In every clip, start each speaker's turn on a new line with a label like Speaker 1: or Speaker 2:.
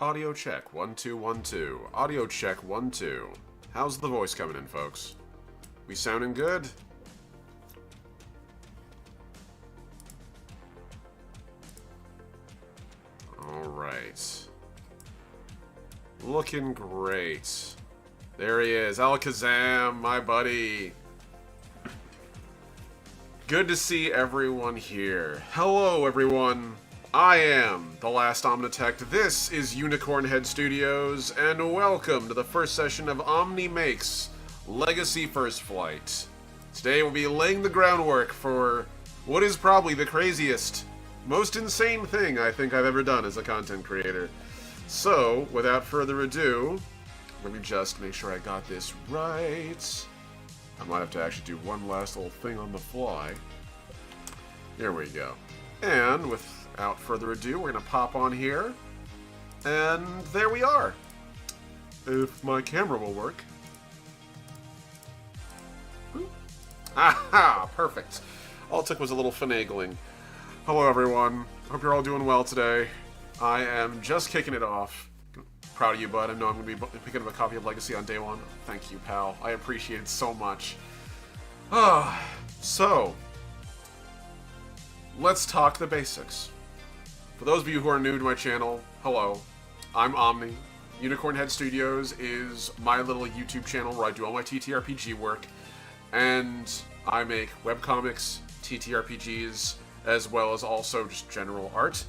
Speaker 1: Audio check, 1 2 1 2. Audio check, 1 2. How's the voice coming in, folks? We sounding good? Alright. Looking great. There he is, Alakazam, my buddy. Good to see everyone here. Hello, everyone. I am the last Omnitect. This is Unicorn Head Studios, and welcome to the first session of Omni Makes Legacy First Flight. Today we'll be laying the groundwork for what is probably the craziest, most insane thing I think I've ever done as a content creator. So, without further ado, let me just make sure I got this right. I might have to actually do one last little thing on the fly. There we go. And without further ado, we're going to pop on here. And there we are. If my camera will work. Aha! Perfect. All it took was a little finagling. Hello, everyone. Hope you're all doing well today. I am just kicking it off. Proud of you, bud. I know I'm going to be picking up a copy of Legacy on day one. Thank you, pal. I appreciate it so much. So, let's talk the basics. For those of you who are new to my channel, hello. I'm Omni. Unicorn Head Studios is my little YouTube channel where I do all my TTRPG work. And I make webcomics, TTRPGs, as well as also just general art.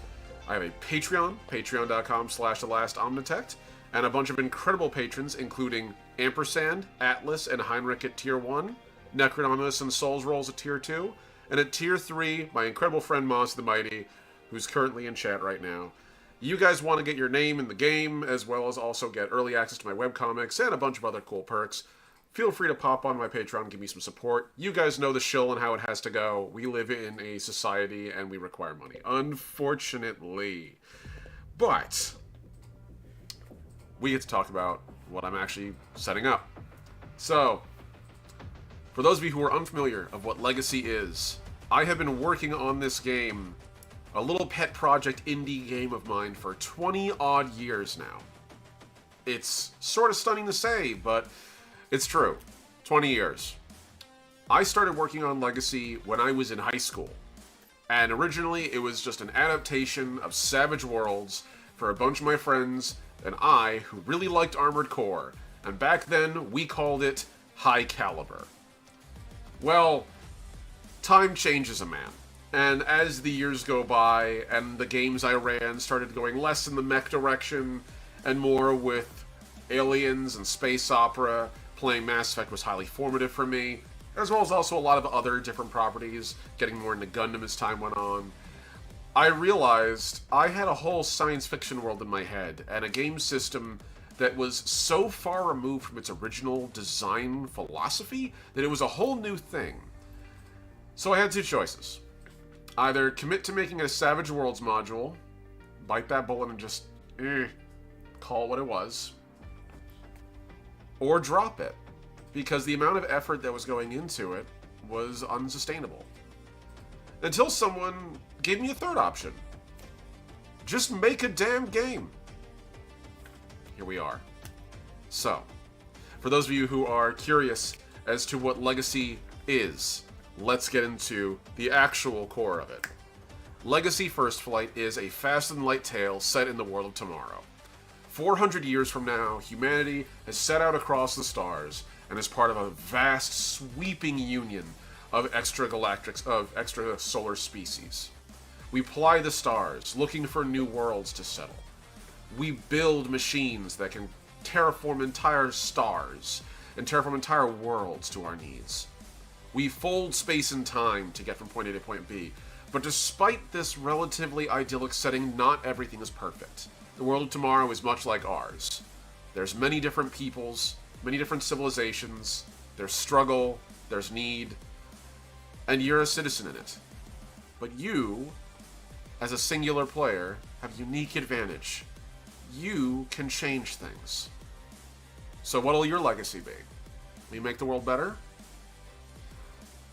Speaker 1: I have a Patreon, patreon.com/thelastomnitect, and a bunch of incredible patrons, including Ampersand, Atlas, and Heinrich at Tier 1, Necronomus and Souls Rolls at Tier 2, and at Tier 3, my incredible friend Moss the Mighty, who's currently in chat right now. You guys want to get your name in the game, as well as also get early access to my webcomics and a bunch of other cool perks. Feel free to pop on my Patreon and give me some support. You guys know the shill and how it has to go. We live in a society and we require money, unfortunately. But we get to talk about what I'm actually setting up. So, for those of you who are unfamiliar of what Legacy is, I have been working on this game, a little pet project indie game of mine, for 20 odd years now. It's sort of stunning to say, but it's true. 20 years. I started working on Legacy when I was in high school. And originally it was just an adaptation of Savage Worlds for a bunch of my friends and I who really liked Armored Core. And back then we called it High Caliber. Well, time changes a man. And as the years go by and the games I ran started going less in the mech direction and more with aliens and space opera, playing Mass Effect was highly formative for me, as well as also a lot of other different properties, getting more into Gundam as time went on. I realized I had a whole science fiction world in my head, and a game system that was so far removed from its original design philosophy that it was a whole new thing. So I had two choices. Either commit to making a Savage Worlds module, bite that bullet and just call it what it was, or drop it, because the amount of effort that was going into it was unsustainable. Until someone gave me a third option. Just make a damn game. Here we are. So, for those of you who are curious as to what Legacy is, let's get into the actual core of it. Legacy First Flight is a fast and light tale set in the world of tomorrow. 400 years from now, humanity has set out across the stars and is part of a vast, sweeping union of extrasolar species. We ply the stars, looking for new worlds to settle. We build machines that can terraform entire stars and terraform entire worlds to our needs. We fold space and time to get from point A to point B, but despite this relatively idyllic setting, not everything is perfect. The world of tomorrow is much like ours. There's many different peoples, many different civilizations, there's struggle, there's need, and you're a citizen in it. But you, as a singular player, have a unique advantage. You can change things. So what'll your legacy be? Will you make the world better?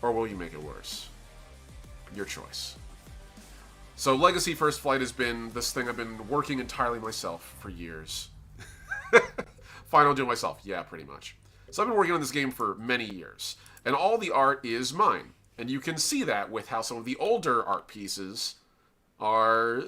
Speaker 1: Or will you make it worse? Your choice. So Legacy First Flight has been this thing I've been working entirely myself for years. Fine, I'll do it myself. Yeah, pretty much. So I've been working on this game for many years. And all the art is mine. And you can see that with how some of the older art pieces are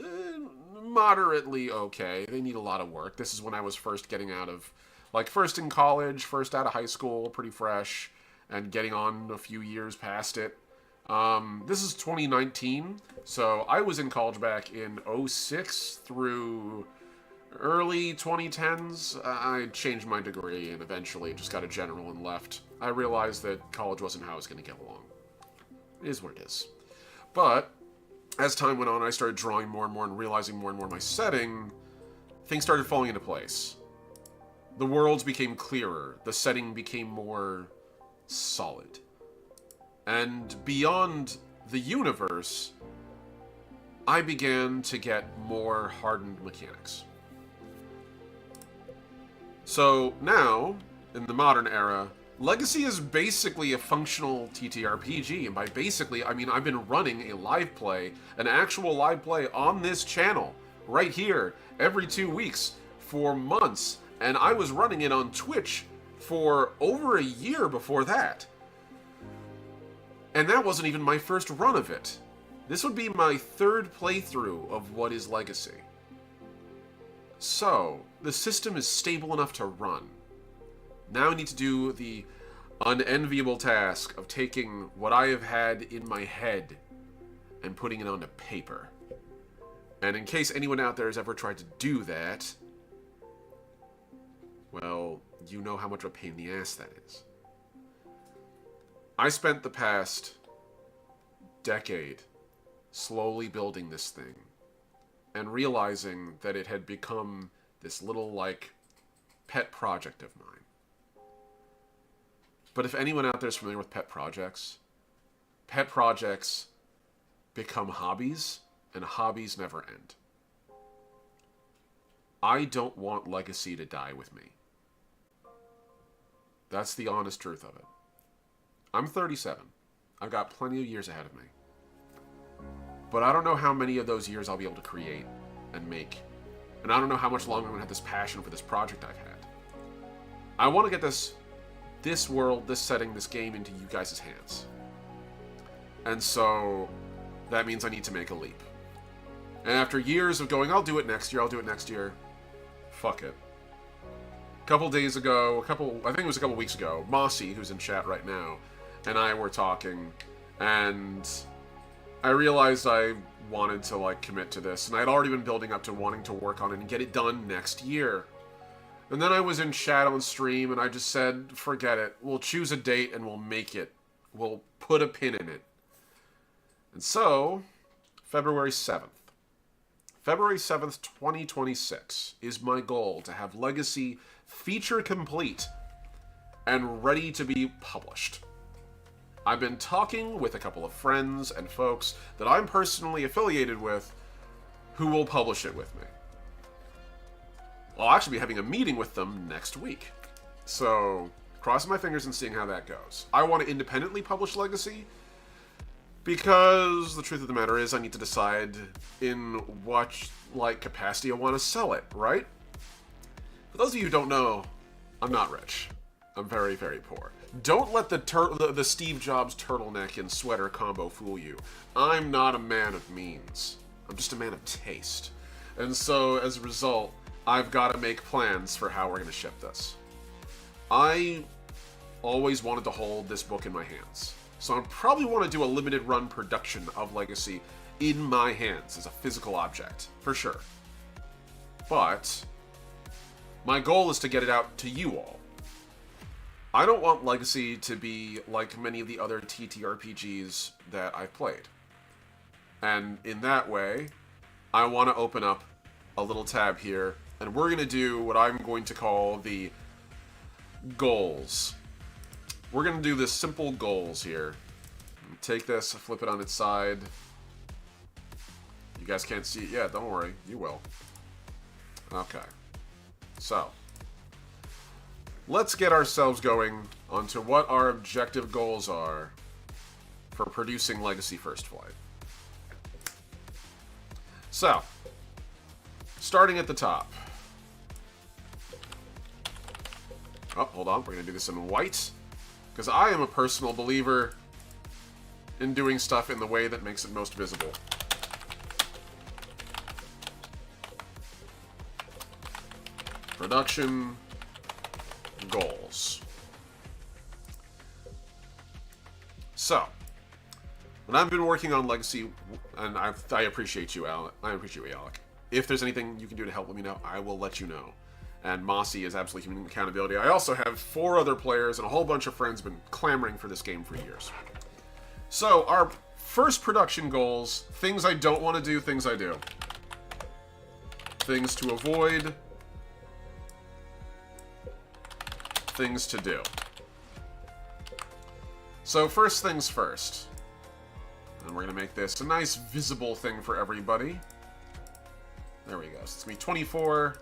Speaker 1: moderately okay. They need a lot of work. This is when I was first getting out of, like, first in college, first out of high school, pretty fresh, and getting on a few years past it. This is 2019, so I was in college back in 06 through early 2010s. I changed my degree and eventually just got a general and left. I realized that college wasn't how I was going to get along. It is what it is. But as time went on, I started drawing more and more and realizing more and more my setting. Things started falling into place. The worlds became clearer. The setting became more solid. And beyond the universe, I began to get more hardened mechanics. So now, in the modern era, Legacy is basically a functional TTRPG, and by basically, I mean I've been running a live play, an actual live play on this channel, right here, every 2 weeks, for months, and I was running it on Twitch for over a year before that. And that wasn't even my first run of it. This would be my third playthrough of what is Legacy. So, the system is stable enough to run. Now I need to do the unenviable task of taking what I have had in my head and putting it onto paper. And in case anyone out there has ever tried to do that, well, you know how much of a pain in the ass that is. I spent the past decade slowly building this thing and realizing that it had become this little, like, pet project of mine. But if anyone out there is familiar with pet projects become hobbies, and hobbies never end. I don't want Legacy to die with me. That's the honest truth of it. I'm 37. I've got plenty of years ahead of me. But I don't know how many of those years I'll be able to create and make. And I don't know how much longer I'm going to have this passion for this project I've had. I want to get this world, this setting, this game into you guys' hands. And so that means I need to make a leap. And after years of going, I'll do it next year, fuck it. A couple days ago, I think it was a couple weeks ago, Mossy, who's in chat right now, and I were talking, and I realized I wanted to, like, commit to this, and I'd already been building up to wanting to work on it and get it done next year. And then I was in chat on stream, and I just said, forget it. We'll choose a date, and we'll make it. We'll put a pin in it. And so, February 7th. February 7th, 2026 is my goal to have Legacy feature complete and ready to be published. I've been talking with a couple of friends and folks that I'm personally affiliated with who will publish it with me. I'll actually be having a meeting with them next week. So, crossing my fingers and seeing how that goes. I want to independently publish Legacy because the truth of the matter is I need to decide in what, like, capacity I want to sell it, right? For those of you who don't know, I'm not rich. I'm very, very poor. Don't let the Steve Jobs turtleneck and sweater combo fool you. I'm not a man of means. I'm just a man of taste. And so, as a result, I've got to make plans for how we're going to ship this. I always wanted to hold this book in my hands. So I probably want to do a limited run production of Legacy in my hands as a physical object, for sure. But my goal is to get it out to you all. I don't want Legacy to be like many of the other TTRPGs that I've played. And in that way, I want to open up a little tab here, and we're going to do what I'm going to call the goals. We're going to do the simple goals here. Take this, flip it on its side. You guys can't see it yet, don't worry, you will. Okay. So, let's get ourselves going onto what our objective goals are for producing Legacy First Flight. So, starting at the top. Oh, hold on. We're going to do this in white. Because I am a personal believer in doing stuff in the way that makes it most visible. Production goals. So, when I've been working on Legacy, and I appreciate you, Alec. I appreciate you, Alec. If there's anything you can do to help, let me know. I will let you know. And Mossy is absolutely human accountability. I also have 4 other players and a whole bunch of friends been clamoring for this game for years. So, our first production goals, things I don't want to do, things I do. Things to avoid. Things to do. So, first things first. And we're going to make this a nice visible thing for everybody. There we go. So it's going to be 24.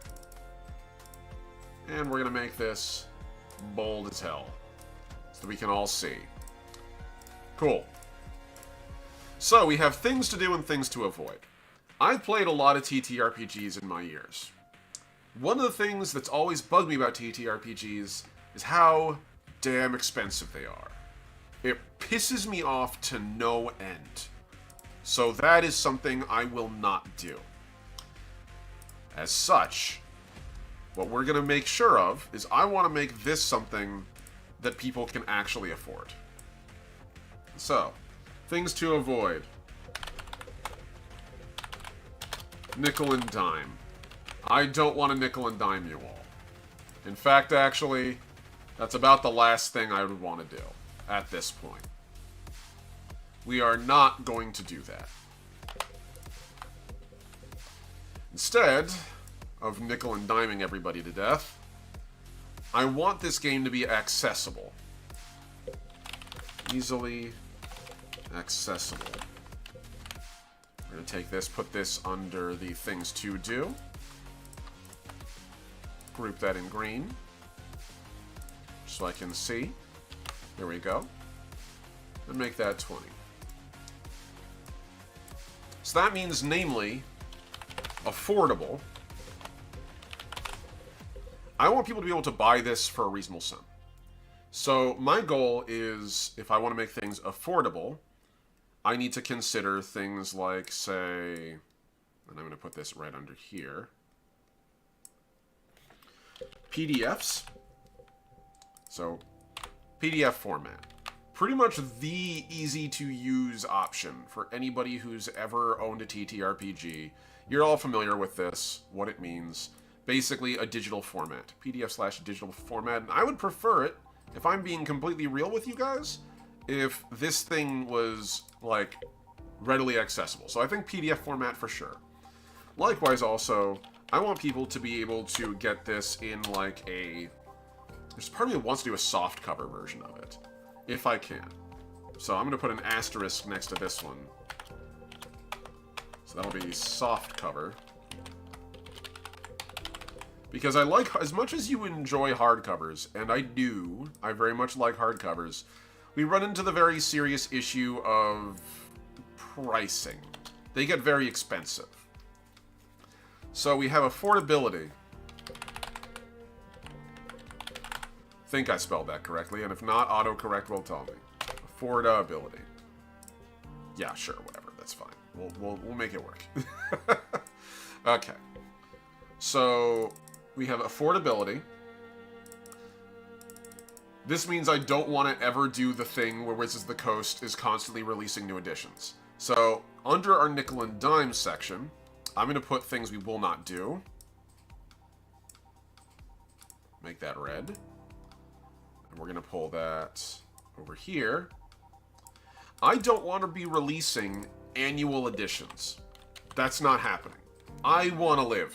Speaker 1: And we're going to make this bold as hell. So that we can all see. Cool. So, we have things to do and things to avoid. I've played a lot of TTRPGs in my years. One of the things that's always bugged me about TTRPGs is how damn expensive they are. It pisses me off to no end. So that is something I will not do. As such, what we're going to make sure of is I want to make this something that people can actually afford. So, things to avoid. Nickel and dime. I don't want to nickel and dime you all. In fact, actually, that's about the last thing I would want to do at this point. We are not going to do that. Instead of nickel and diming everybody to death, I want this game to be accessible. Easily accessible. We're going to take this, put this under the things to do. Group that in green. So I can see. There we go. And make that 20. So that means, namely, affordable. I want people to be able to buy this for a reasonable sum. So my goal is, if I want to make things affordable, I need to consider things like, say, and I'm going to put this right under here, PDFs. So, PDF format. Pretty much the easy-to-use option for anybody who's ever owned a TTRPG. You're all familiar with this, what it means. Basically, a digital format. PDF/digital format. And I would prefer it, if I'm being completely real with you guys, if this thing was, like, readily accessible. So I think PDF format for sure. Likewise, also, I want people to be able to get this in, like, a... There's part of me that wants to do a soft cover version of it, if I can. So I'm going to put an asterisk next to this one. So that'll be soft cover. Because I like, as much as you enjoy hardcovers, and I do, I very much like hardcovers, we run into the very serious issue of pricing. They get very expensive. So we have affordability. I think I spelled that correctly, and if not, autocorrect will tell me. Affordability. Yeah, sure, whatever, that's fine. We'll make it work. Okay. So, we have affordability. This means I don't want to ever do the thing where Wizards of the Coast is constantly releasing new editions. So, under our nickel and dime section, I'm going to put things we will not do. Make that red. And we're going to pull that over here. I don't want to be releasing annual editions. That's not happening. I want to live.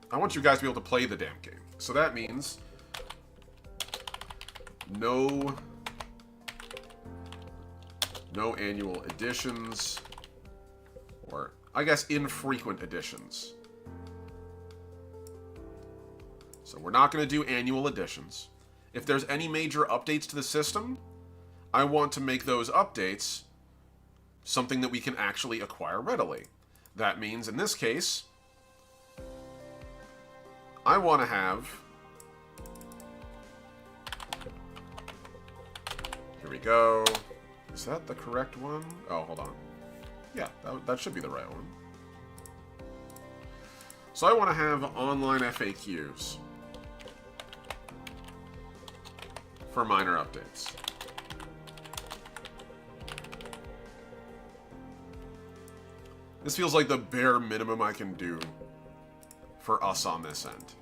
Speaker 1: I want you guys to be able to play the damn game. So that means no annual editions, or I guess infrequent editions. So we're not going to do annual editions. If there's any major updates to the system, I want to make those updates something that we can actually acquire readily. That means, in this case, I want to have... Here we go. Is that the correct one? Oh, hold on. Yeah, that should be the right one. So I want to have online FAQs for minor updates. This feels like the bare minimum I can do for us on this end.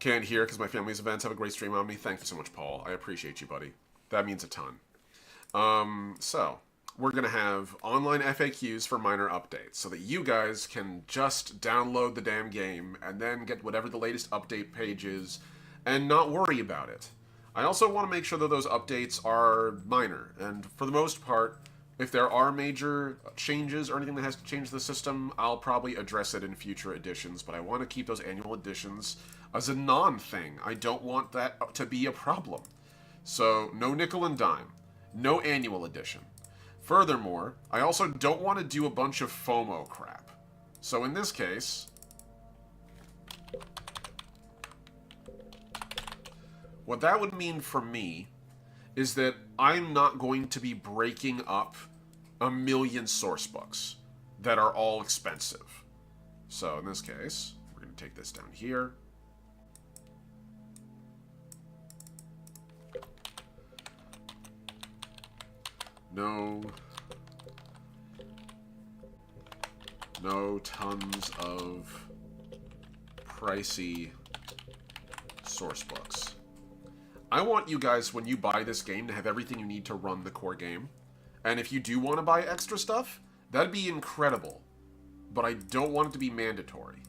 Speaker 1: Can't hear because my family's events. Have a great stream, Omni. Thank you so much, Paul. I appreciate you, buddy. That means a ton. So, we're going to have online FAQs for minor updates so that you guys can just download the damn game and then get whatever the latest update page is and not worry about it. I also want to make sure that those updates are minor, and for the most part, if there are major changes or anything that has to change the system, I'll probably address it in future editions, but I want to keep those annual editions as a non-thing. I don't want that to be a problem. So, no nickel and dime. No annual edition. Furthermore, I also don't want to do a bunch of FOMO crap. So in this case... what that would mean for me is that I'm not going to be breaking up a million sourcebooks that are all expensive. So in this case, we're going to take this down here. No tons of pricey sourcebooks. I want you guys, when you buy this game, to have everything you need to run the core game. And if you do want to buy extra stuff, that'd be incredible. But I don't want it to be mandatory.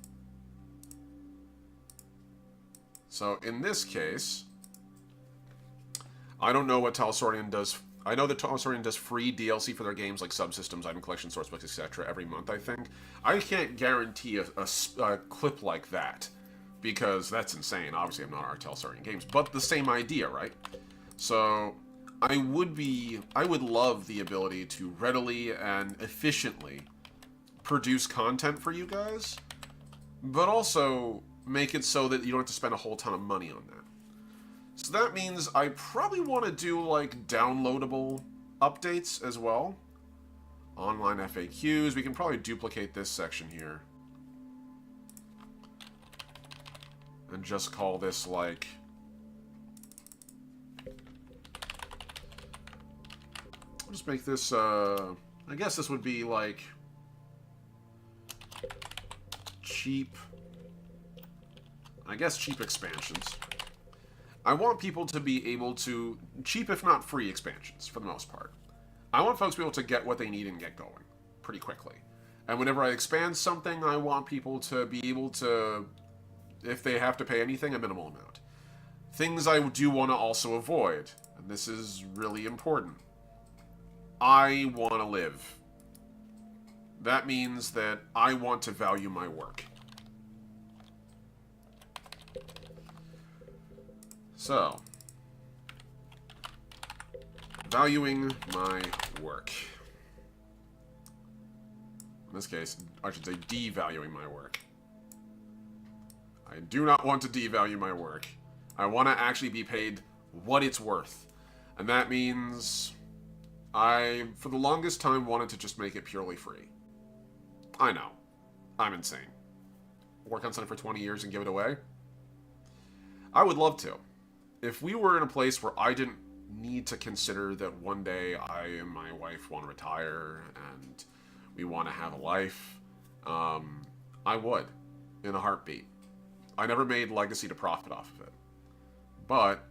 Speaker 1: So in this case, I don't know what Talsorian does. I know that Talsorian does free DLC for their games like subsystems, item collection, sourcebooks, etc. every month, I think. I can't guarantee a clip like that, because that's insane. Obviously, I'm not our Talsorian games, but the same idea, right? So, I would love the ability to readily and efficiently produce content for you guys, but also make it so that you don't have to spend a whole ton of money on that. So that means I probably want to do, like, downloadable updates as well. Online FAQs. We can probably duplicate this section here. And just call this, like... I'll just make this, I guess this would be, like... cheap... I guess cheap expansions. I want people to be able to... cheap, if not free, expansions, for the most part. I want folks to be able to get what they need and get going pretty quickly. And whenever I expand something, I want people to be able to... if they have to pay anything, a minimal amount. Things I do want to also avoid, and this is really important. I want to live. That means that I want to value my work. So, valuing my work. In this case, I should say devaluing my work. I do not want to devalue my work. I want to actually be paid what it's worth. And that means I, for the longest time, wanted to just make it purely free. I know. I'm insane. Work on something for 20 years and give it away? I would love to. If we were in a place where I didn't need to consider that one day I and my wife want to retire and we want to have a life, I would, in a heartbeat. I never made Legacy to profit off of it. But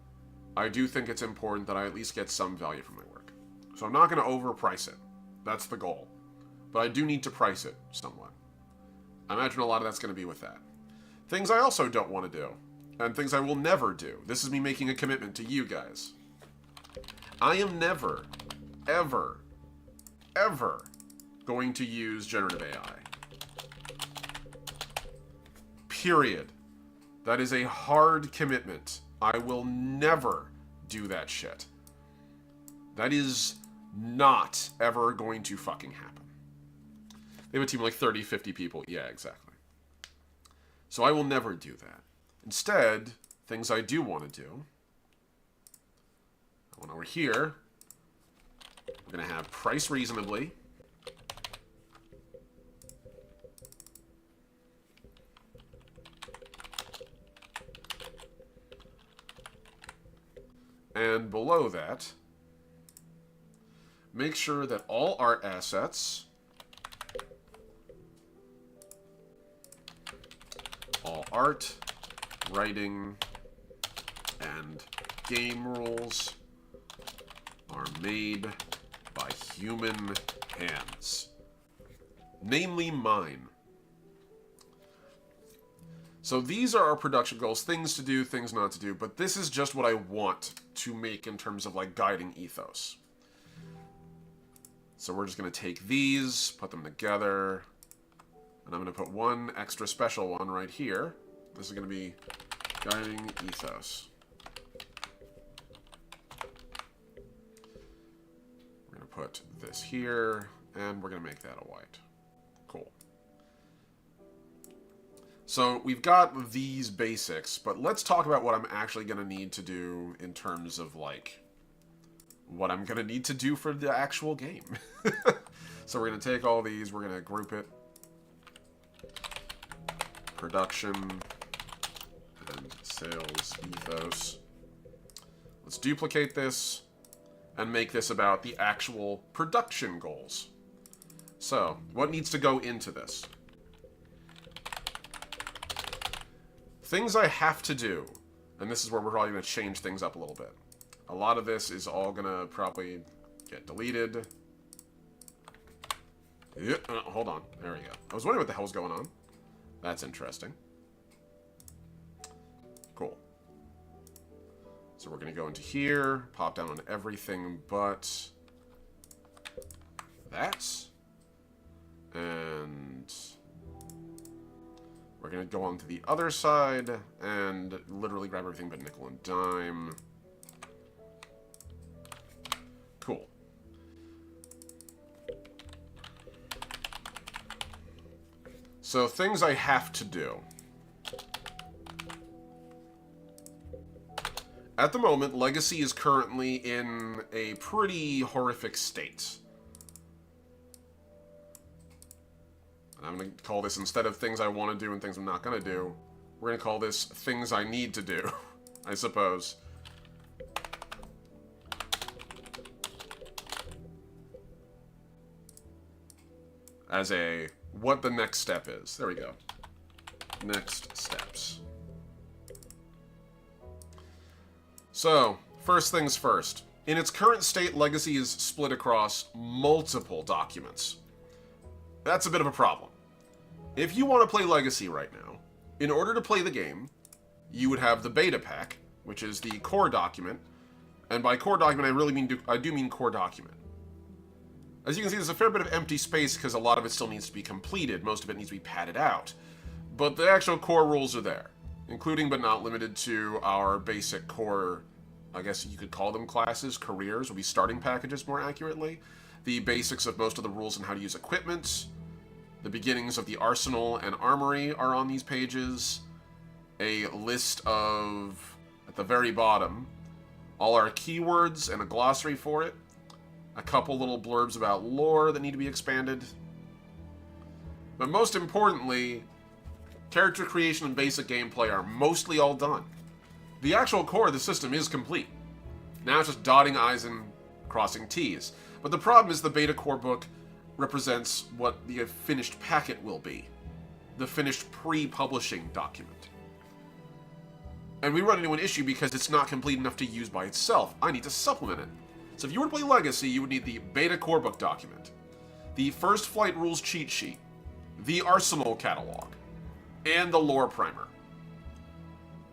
Speaker 1: I do think it's important that I at least get some value from my work. So I'm not going to overprice it. That's the goal. But I do need to price it somewhat. I imagine a lot of that's going to be with that. Things I also don't want to do. And things I will never do. This is me making a commitment to you guys. I am never, ever, ever going to use generative AI. Period. That is a hard commitment. I will never do that shit. That is Not ever going to fucking happen. They have a team of like 30, 50 people. Yeah, exactly. So I will never do that. Instead, things I do want to do. I want over here. We're going to have price reasonably. And below that, make sure that all art assets, all art, writing, and game rules are made by human hands. Namely mine. So these are our production goals, things to do, things not to do, but this is just what I want to make in terms of like guiding ethos. So we're just going to take these, put them together, and I'm going to put one extra special one right here. This is going to be guiding ethos. We're going to put this here, and we're going to make that a white. Cool. So we've got these basics, but let's talk about what I'm actually going to need to do in terms of, like, what I'm going to need to do for the actual game. So we're going to take all these, we're going to group it. Production and sales ethos. Let's duplicate this and make this about the actual production goals. So, what needs to go into this? Things I have to do, and this is where we're probably going to change things up a little bit. A lot of this is all going to probably get deleted. Hold on. There we go. I was wondering what the hell's going on. That's interesting. Cool. So we're going to go into here, pop down on everything but that. And we're going to go on to the other side and literally grab everything but nickel and dime. Cool. So things I have to do. At the moment, Legacy is currently in a pretty horrific state. And I'm going to call this, instead of things I want to do and things I'm not going to do, we're going to call this things I need to do, I suppose. As a, what the next step is. There we go. Next steps. So, first things first. In its current state, Legacy is split across multiple documents. That's a bit of a problem. If you want to play Legacy right now, in order to play the game, you would have the beta pack, which is the core document. And by core document, I do mean core document. As you can see, there's a fair bit of empty space because a lot of it still needs to be completed. Most of it needs to be padded out. But the actual core rules are there, including but not limited to our basic core, I guess you could call them classes, careers, would be starting packages more accurately. The basics of most of the rules and how to use equipment. The beginnings of the arsenal and armory are on these pages. A list of, at the very bottom, all our keywords and a glossary for it. A couple little blurbs about lore that need to be expanded. But most importantly, character creation and basic gameplay are mostly all done. The actual core of the system is complete. Now it's just dotting I's and crossing T's. But the problem is the beta core book represents what the finished packet will be. The finished pre-publishing document. And we run into an issue because it's not complete enough to use by itself. I need to supplement it. So if you were to play Legacy, you would need the beta core book document, the first flight rules cheat sheet, the arsenal catalog, and the lore primer.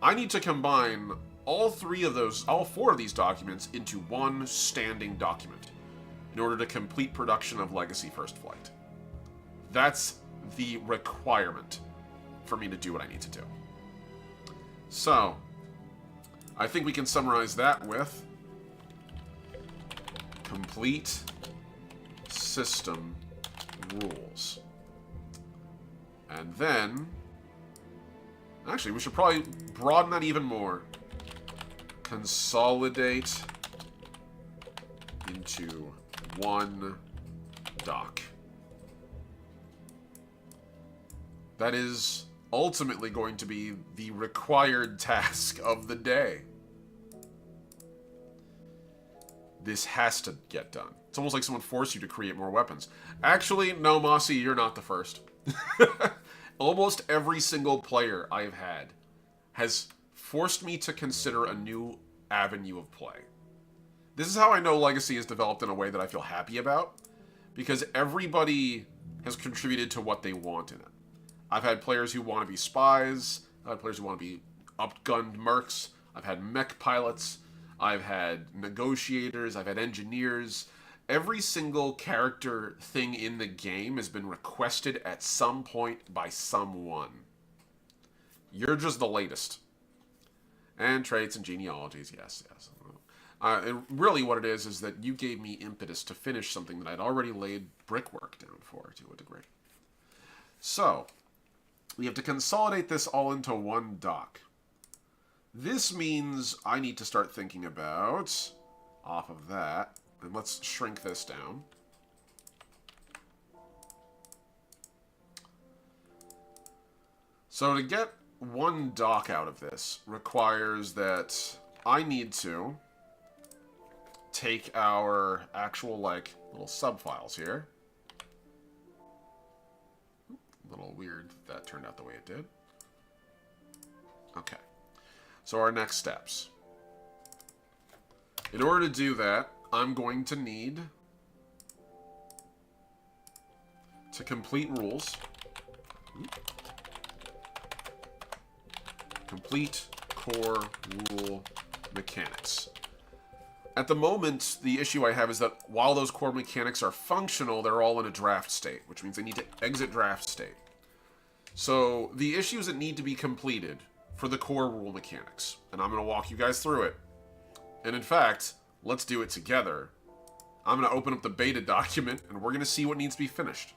Speaker 1: I need to combine all four of these documents into one standing document in order to complete production of Legacy First Flight. That's the requirement for me to do what I need to do. So, I think we can summarize that with complete system rules. And then, actually, we should probably broaden that even more. Consolidate into one doc. That is ultimately going to be the required task of the day. This has to get done. It's almost like someone forced you to create more weapons. Actually, no, Mossy, you're not the first. Almost every single player I've had has forced me to consider a new avenue of play. This is how I know Legacy is developed in a way that I feel happy about, because everybody has contributed to what they want in it. I've had players who want to be spies, I've had players who want to be upgunned mercs, I've had mech pilots, I've had negotiators, I've had engineers. Every single character thing in the game has been requested at some point by someone. You're just the latest. And traits and genealogies, yes. And really what it is that you gave me impetus to finish something that I'd already laid brickwork down for to a degree. So, we have to consolidate this all into one doc. This means I need to start thinking about, off of that, and let's shrink this down. So to get one doc out of this requires that I need to take our actual, like, little subfiles here. A little weird that turned out the way it did. Okay. So our next steps. In order to do that, I'm going to need to complete rules. Complete core rule mechanics. At the moment, the issue I have is that while those core mechanics are functional, they're all in a draft state, which means they need to exit draft state. So the issues that need to be completed for the core rule mechanics, and I'm going to walk you guys through it. And in fact, let's do it together. I'm going to open up the beta document, and we're going to see what needs to be finished.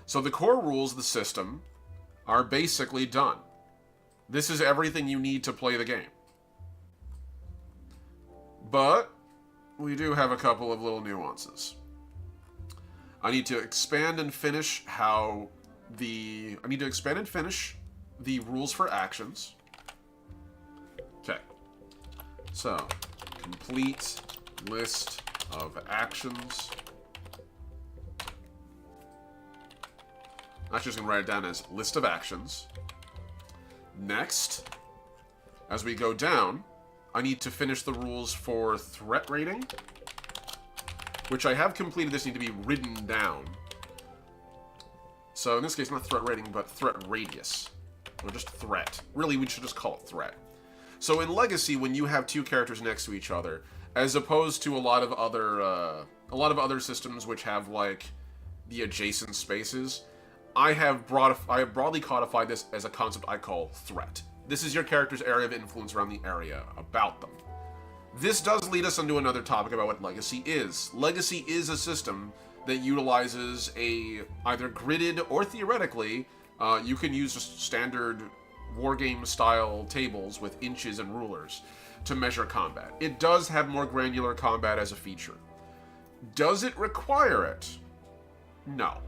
Speaker 1: So the core rules of the system are basically done. This is everything you need to play the game. But we do have a couple of little nuances. I need to expand and finish the rules for actions. Okay. So, complete list of actions. I'm just going to write it down as list of actions. Next, as we go down, I need to finish the rules for threat rating, which I have completed. This need to be written down. So in this case, not threat rating, but threat radius, or just threat. Really, we should just call it threat. So in Legacy, when you have two characters next to each other, as opposed to a lot of other systems which have like the adjacent spaces, I have broadly codified this as a concept I call threat. This is your character's area of influence around the area about them. This does lead us into another topic about what Legacy is. Legacy is a system that utilizes either gridded or theoretically, you can use just standard wargame style tables with inches and rulers to measure combat. It does have more granular combat as a feature. Does it require it? No.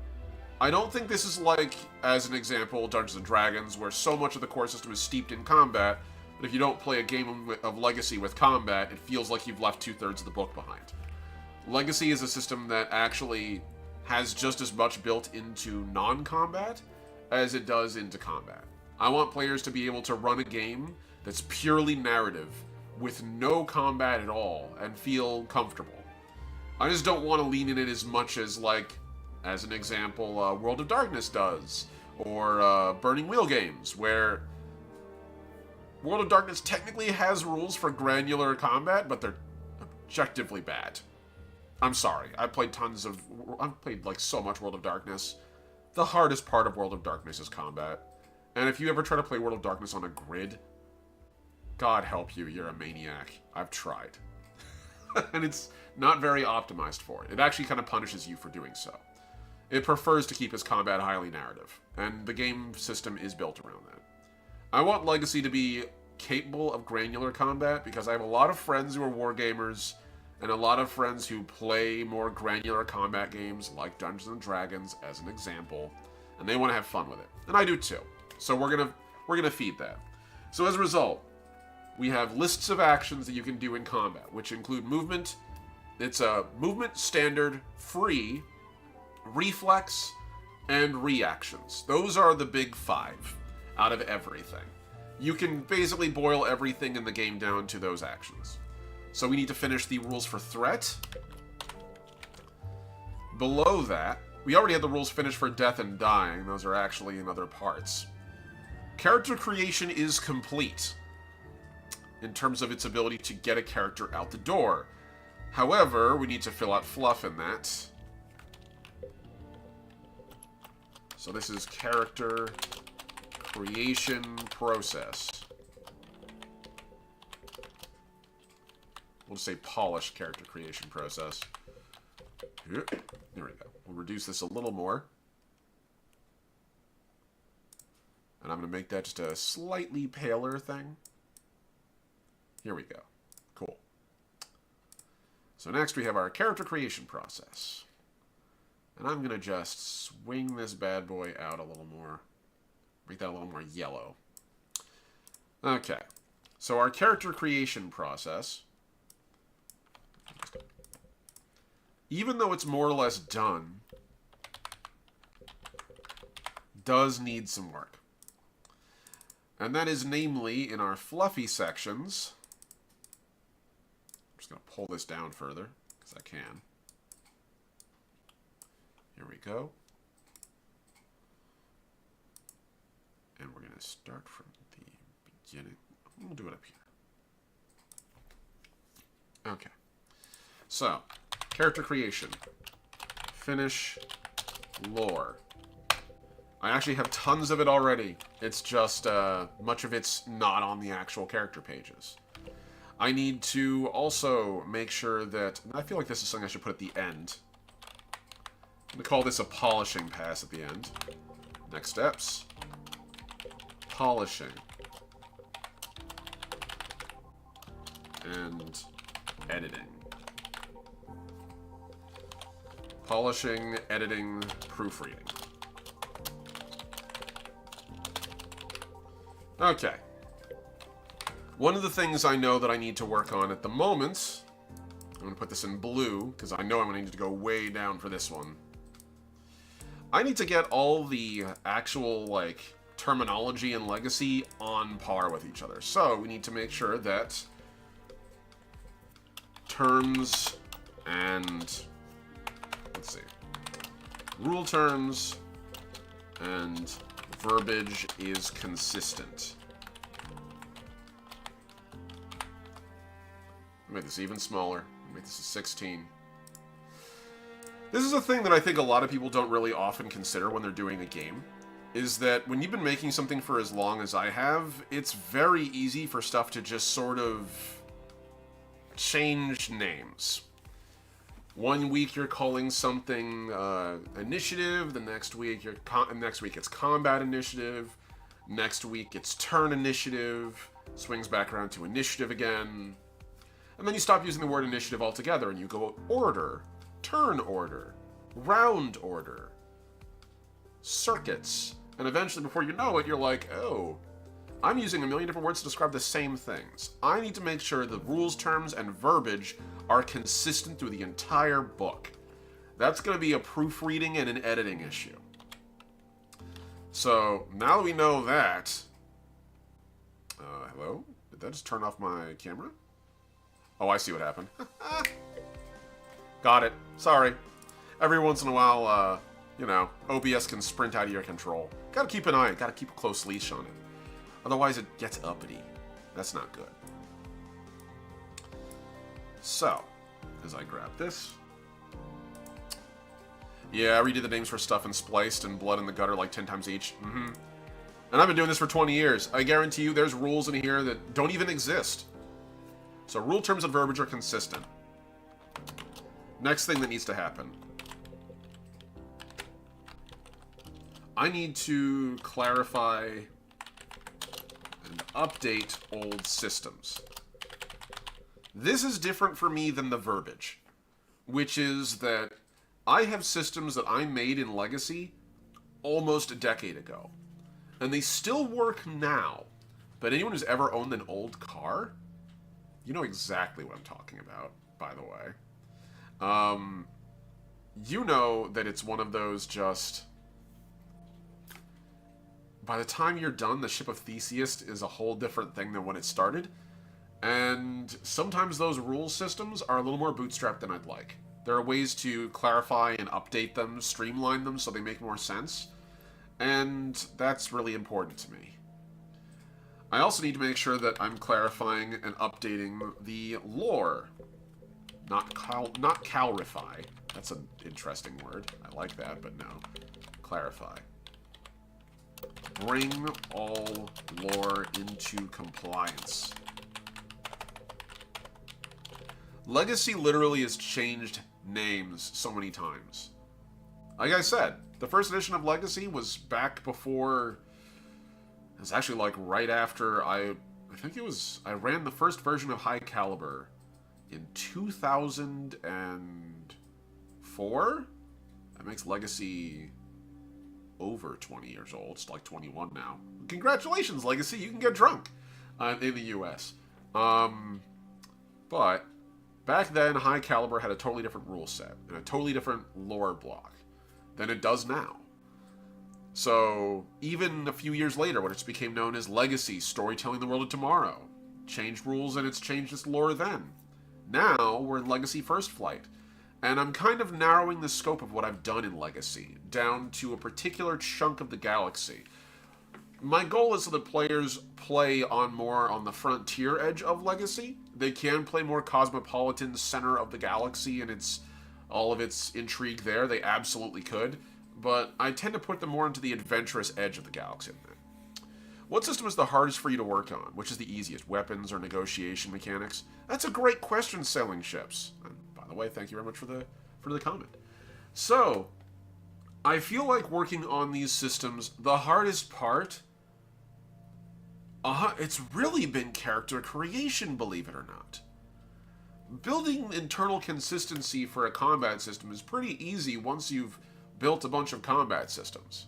Speaker 1: I don't think this is like, as an example, Dungeons & Dragons, where so much of the core system is steeped in combat, that if you don't play a game of Legacy with combat, it feels like you've left 2/3 of the book behind. Legacy is a system that actually has just as much built into non-combat as it does into combat. I want players to be able to run a game that's purely narrative, with no combat at all, and feel comfortable. I just don't want to lean in it as much as, like, as an example, World of Darkness does, or Burning Wheel games, where World of Darkness technically has rules for granular combat, but they're objectively bad. I'm sorry, I've played like so much World of Darkness. The hardest part of World of Darkness is combat. And if you ever try to play World of Darkness on a grid, God help you, you're a maniac. I've tried. and it's not very optimized for it. It actually kind of punishes you for doing so. It prefers to keep its combat highly narrative, and the game system is built around that. I want Legacy to be capable of granular combat, because I have a lot of friends who are wargamers, and a lot of friends who play more granular combat games, like Dungeons & Dragons, as an example, and they want to have fun with it. And I do too. So we're gonna feed that. So as a result, we have lists of actions that you can do in combat, which include movement. It's a movement, standard, free, reflex, and reactions. Those are the big 5 out of everything. You can basically boil everything in the game down to those actions. So we need to finish the rules for threat. Below that, we already had the rules finished for death and dying. Those are actually in other parts. Character creation is complete in terms of its ability to get a character out the door. However, we need to fill out fluff in that. So this is character creation process. We'll just say polished character creation process. There we go. We'll reduce this a little more. And I'm going to make that just a slightly paler thing. Here we go. Cool. So next we have our character creation process. And I'm going to just swing this bad boy out a little more. Make that a little more yellow. Okay. So our character creation process, even though it's more or less done, does need some work. And that is namely in our fluffy sections. I'm just going to pull this down further, because I can. Here we go. And we're going to start from the beginning. We'll do it up here. Okay. So, character creation. Finish lore. I actually have tons of it already. It's just, much of it's not on the actual character pages. I need to also make sure that... I feel like this is something I should put at the end. I'm going to call this a polishing pass at the end. Next steps. Polishing. And editing. Polishing, editing, proofreading. Okay. One of the things I know that I need to work on at the moment, I'm going to put this in blue, because I know I'm going to need to go way down for this one. I need to get all the actual, like, terminology and legacy on par with each other. So, we need to make sure that terms and, let's see, rule terms and verbiage is consistent. I'll make this even smaller. I'll make this a 16. This is a thing that I think a lot of people don't really often consider when they're doing a game, is that when you've been making something for as long as I have, it's very easy for stuff to just sort of change names. One week you're calling something initiative, the next week it's combat initiative, next week it's turn initiative, swings back around to initiative again, and then you stop using the word initiative altogether and you go order, turn order, round order, circuits, and eventually before you know it you're like, oh, I'm using a million different words to describe the same things. I need to make sure the rules, terms, and verbiage are consistent through the entire book. That's going to be a proofreading and an editing issue. So, now that we know that... hello? Did that just turn off my camera? Oh, I see what happened. Got it. Sorry. Every once in a while, you know, OBS can sprint out of your control. Gotta keep an eye, gotta keep a close leash on it. Otherwise it gets uppity. That's not good. So, as I grab this... Yeah, I redid the names for Stuff and Spliced and Blood in the Gutter like 10 times each. And I've been doing this for 20 years. I guarantee you there's rules in here that don't even exist. So rule terms and verbiage are consistent. Next thing that needs to happen. I need to clarify and update old systems. This is different for me than the verbiage, which is that I have systems that I made in Legacy almost a decade ago, and they still work now. But anyone who's ever owned an old car, you know exactly what I'm talking about, by the way. You know that it's one of those just... By the time you're done, the Ship of Theseus is a whole different thing than when it started. And sometimes those rule systems are a little more bootstrapped than I'd like. There are ways to clarify and update them, streamline them so they make more sense. And that's really important to me. I also need to make sure that I'm clarifying and updating the lore. Not calrify. That's an interesting word. I like that, but no. Clarify. Bring all lore into compliance. Legacy literally has changed names so many times. Like I said, the first edition of Legacy was back before... It was actually like right after I think it was... I ran the first version of High Caliber in 2004? That makes Legacy over 20 years old. It's like 21 now. Congratulations, Legacy! You can get drunk in the US. But back then, High Caliber had a totally different rule set and a totally different lore block than it does now. So, even a few years later, when it became known as Legacy, Storytelling the World of Tomorrow, changed rules and it's changed its lore then. Now, we're in Legacy First Flight, and I'm kind of narrowing the scope of what I've done in Legacy down to a particular chunk of the galaxy. My goal is so that players play more on the frontier edge of Legacy. They can play more cosmopolitan center of the galaxy and all of its intrigue there. They absolutely could. But I tend to put them more into the adventurous edge of the galaxy. What system is the hardest for you to work on? Which is the easiest? Weapons or negotiation mechanics? That's a great question, Sailing Ships. And by the way, thank you very much for the comment. So, I feel like working on these systems, the hardest part... it's really been character creation, believe it or not. Building internal consistency for a combat system is pretty easy once you've built a bunch of combat systems.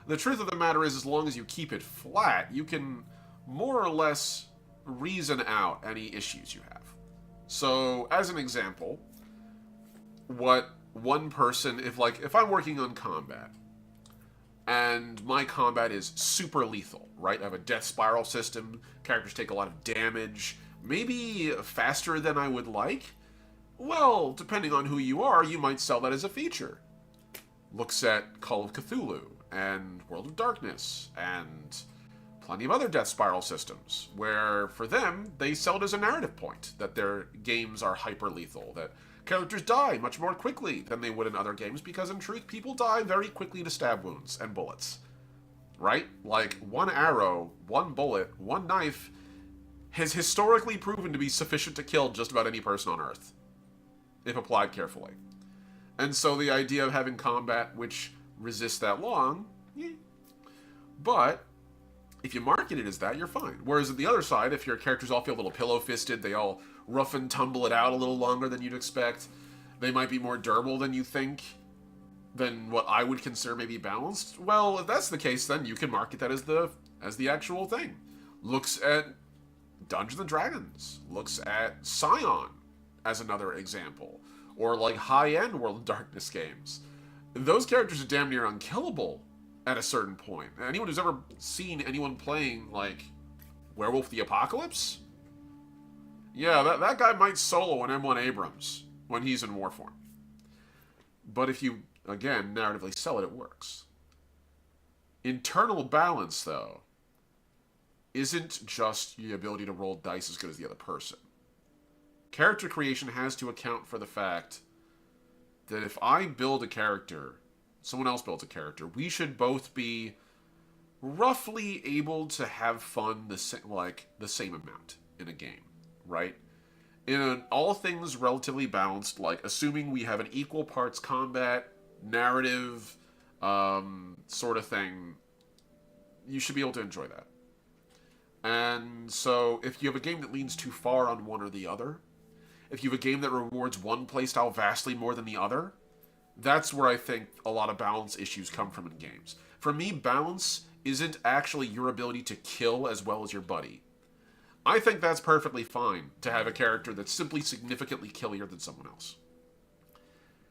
Speaker 1: The truth of the matter is, as long as you keep it flat, you can more or less reason out any issues you have. So, as an example, what one person, if I'm working on combat, and my combat is super lethal, right? I have a death spiral system, characters take a lot of damage, maybe faster than I would like. Well, depending on who you are, you might sell that as a feature. Looks at Call of Cthulhu, and World of Darkness, and plenty of other death spiral systems, where for them, they sell it as a narrative point, that their games are hyper-lethal, that characters die much more quickly than they would in other games, because in truth, people die very quickly to stab wounds and bullets. Right? Like, one arrow, one bullet, one knife has historically proven to be sufficient to kill just about any person on Earth, if applied carefully. And so the idea of having combat which resists that long, but if you market it as that, you're fine. Whereas at the other side, if your characters all feel a little pillow-fisted, they all rough and tumble it out a little longer than you'd expect, they might be more durable than you think, than what I would consider maybe balanced. Well, if that's the case, then you can market that as the actual thing. Looks at Dungeons and Dragons. Looks at Scion as another example. Or like high-end World of Darkness games. Those characters are damn near unkillable at a certain point. Anyone who's ever seen anyone playing, like, Werewolf the Apocalypse? Yeah, that guy might solo an M1 Abrams when he's in war form. But if you, again, narratively sell it, it works. Internal balance, though, isn't just the ability to roll dice as good as the other person. Character creation has to account for the fact that if I build a character, someone else builds a character, we should both be roughly able to have fun the same amount in a game, right? In an all things relatively balanced, like assuming we have an equal parts combat, narrative, sort of thing, you should be able to enjoy that. And so, if you have a game that leans too far on one or the other, if you have a game that rewards one playstyle vastly more than the other, that's where I think a lot of balance issues come from in games. For me, balance isn't actually your ability to kill as well as your buddy. I think that's perfectly fine to have a character that's simply significantly killier than someone else.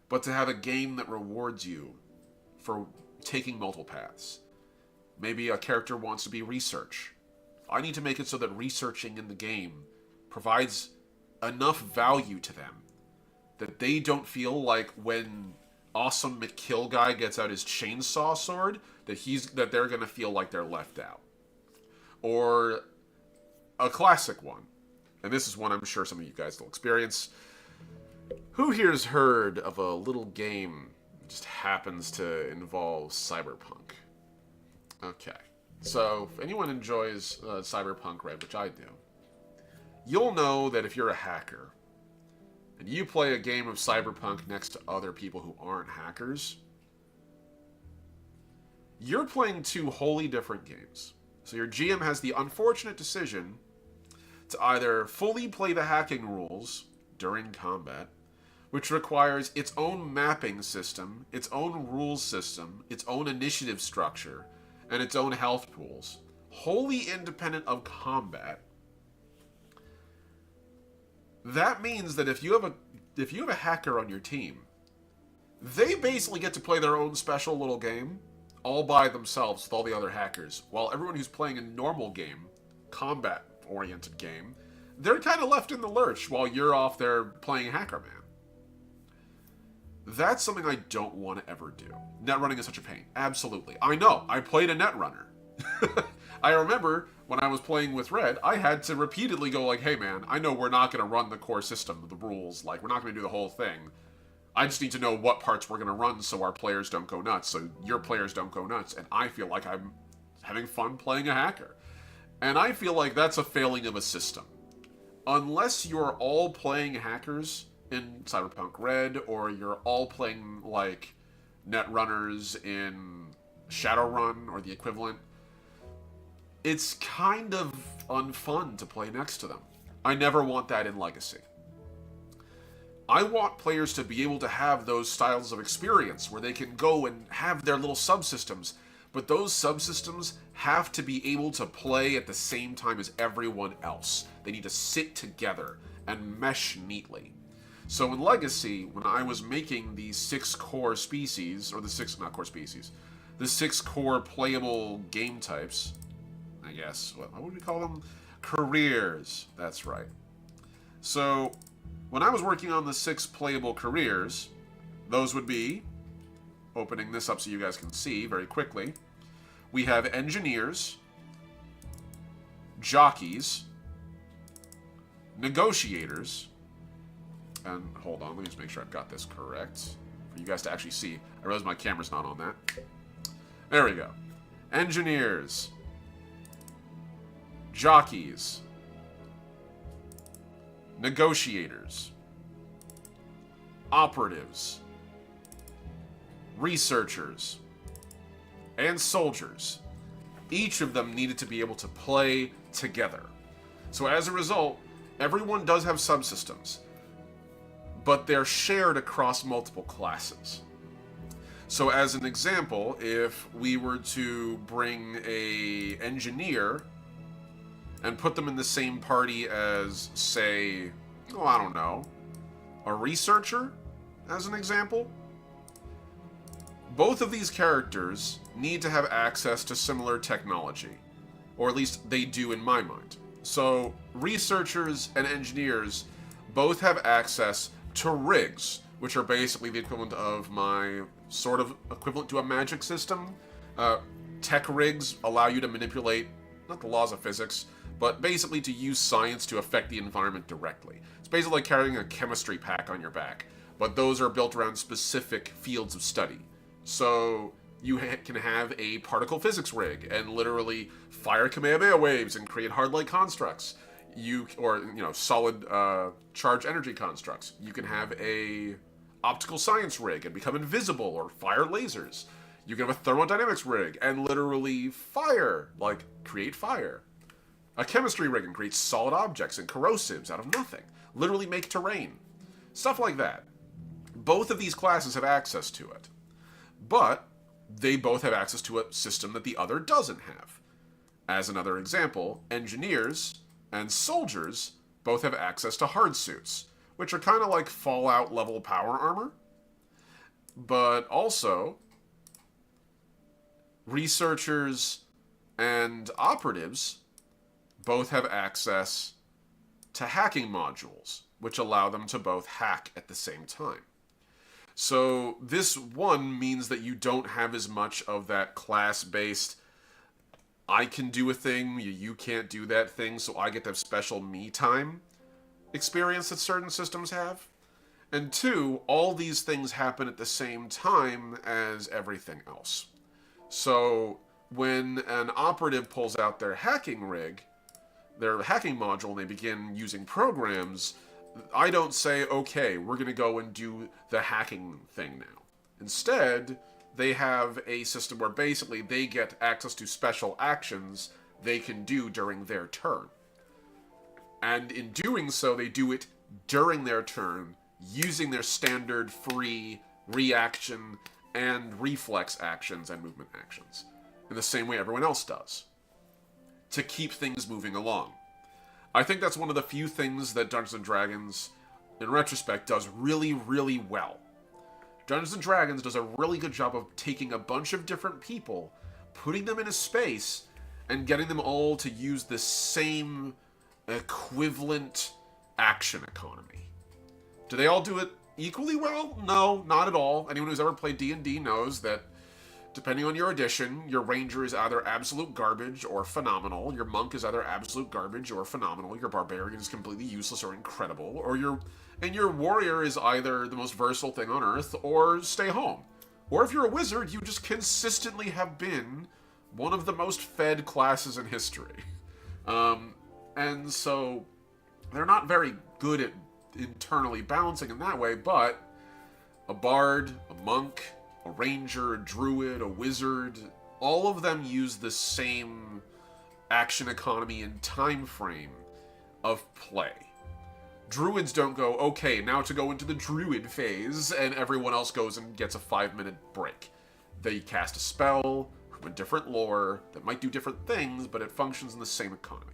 Speaker 1: But to have a game that rewards you for taking multiple paths. Maybe a character wants to be research. I need to make it so that researching in the game provides enough value to them that they don't feel like when awesome McKill guy gets out his chainsaw sword that they're gonna feel like they're left out. Or a classic one, and this is one I'm sure some of you guys will experience. Who here's heard of a little game that just happens to involve cyberpunk? Okay, so if anyone enjoys Cyberpunk Red, which I do, you'll know that if you're a hacker and you play a game of Cyberpunk next to other people who aren't hackers, you're playing two wholly different games. So your GM has the unfortunate decision to either fully play the hacking rules during combat, which requires its own mapping system, its own rules system, its own initiative structure, and its own health pools, wholly independent of combat. That means that if you have a hacker on your team, they basically get to play their own special little game all by themselves with all the other hackers, while everyone who's playing a normal game, combat-oriented game, they're kind of left in the lurch while you're off there playing Hacker Man. That's something I don't want to ever do. Netrunning is such a pain. Absolutely. I know. I played a netrunner. I remember when I was playing with Red, I had to repeatedly go like, hey man, I know we're not going to run the core system, the rules, like we're not going to do the whole thing. I just need to know what parts we're going to run so our players don't go nuts, so your players don't go nuts, and I feel like I'm having fun playing a hacker. And I feel like that's a failing of a system. Unless you're all playing hackers in Cyberpunk Red, or you're all playing like netrunners in Shadowrun or the equivalent, it's kind of unfun to play next to them. I never want that in Legacy. I want players to be able to have those styles of experience where they can go and have their little subsystems, but those subsystems have to be able to play at the same time as everyone else. They need to sit together and mesh neatly. So in Legacy, when I was making these 6 core species, or the 6, not core species, the 6 core playable game types, I guess, what would we call them? Careers, that's right. So when I was working on the 6 playable careers, those would be, opening this up so you guys can see very quickly, we have engineers, jockeys, negotiators, and hold on, let me just make sure I've got this correct for you guys to actually see. I realize my camera's not on that. There we go. Engineers, jockeys, negotiators, operatives, researchers, and soldiers. Each of them needed to be able to play together. So as a result, everyone does have subsystems, but they're shared across multiple classes. So as an example, if we were to bring a engineer and put them in the same party as, say, oh, I don't know, a researcher, as an example, both of these characters need to have access to similar technology, or at least they do in my mind. So researchers and engineers both have access to rigs, which are basically the equivalent of my sort of equivalent to a magic system. Tech rigs allow you to manipulate, not the laws of physics, but basically to use science to affect the environment directly. It's basically like carrying a chemistry pack on your back, but those are built around specific fields of study. So you can have a particle physics rig and literally fire Kamehameha waves and create hard light constructs. solid charge energy constructs. You can have a optical science rig and become invisible or fire lasers. You can have a thermodynamics rig and literally create fire. A chemistry rig and create solid objects and corrosives out of nothing. Literally make terrain. Stuff like that. Both of these classes have access to it. But they both have access to a system that the other doesn't have. As another example, engineers and soldiers both have access to hard suits, which are kind of like Fallout level power armor. But also, researchers and operatives both have access to hacking modules, which allow them to both hack at the same time. So this one means that you don't have as much of that class-based, I can do a thing, you can't do that thing, so I get to have special me time experience that certain systems have. And two, all these things happen at the same time as everything else. So when an operative pulls out their hacking rig, their hacking module, and they begin using programs, I don't say, okay, we're going to go and do the hacking thing now. Instead, they have a system where basically they get access to special actions they can do during their turn. And in doing so, they do it during their turn, using their standard free reaction and reflex actions and movement actions, in the same way everyone else does, to keep things moving along. I think that's one of the few things that Dungeons & Dragons, in retrospect, does really, really well. Dungeons & Dragons does a really good job of taking a bunch of different people, putting them in a space, and getting them all to use the same equivalent action economy. Do they all do it equally well? No, not at all. Anyone who's ever played D&D knows that depending on your edition, your ranger is either absolute garbage or phenomenal. Your monk is either absolute garbage or phenomenal. Your barbarian is completely useless or incredible. Or your warrior is either the most versatile thing on earth or stay home. Or if you're a wizard, you just consistently have been one of the most fed classes in history. And so they're not very good at internally balancing in that way, but a bard, a monk, a ranger, a druid, a wizard, all of them use the same action economy and time frame of play. Druids don't go, okay, now to go into the druid phase, and everyone else goes and gets a 5-minute break. They cast a spell from a different lore that might do different things, but it functions in the same economy.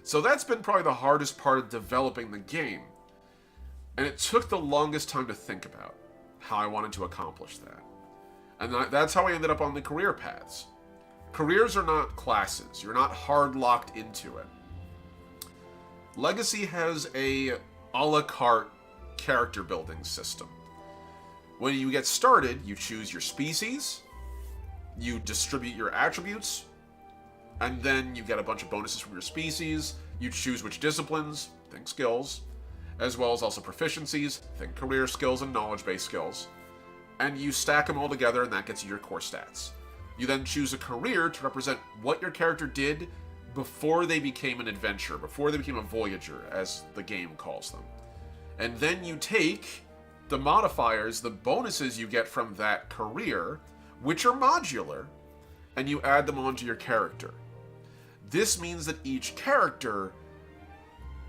Speaker 1: So that's been probably the hardest part of developing the game. And it took the longest time to think about how I wanted to accomplish that. And that's how I ended up on the career paths. Careers are not classes. You're not hard locked into it. Legacy has a la carte character building system. When you get started, you choose your species, you distribute your attributes, and then you get a bunch of bonuses from your species. You choose which disciplines, think skills, as well as also proficiencies, think career skills and knowledge-based skills. And you stack them all together, and that gets you your core stats. You then choose a career to represent what your character did before they became an adventurer, before they became a voyager, as the game calls them. And then you take the modifiers, the bonuses you get from that career, which are modular, and you add them onto your character. This means that each character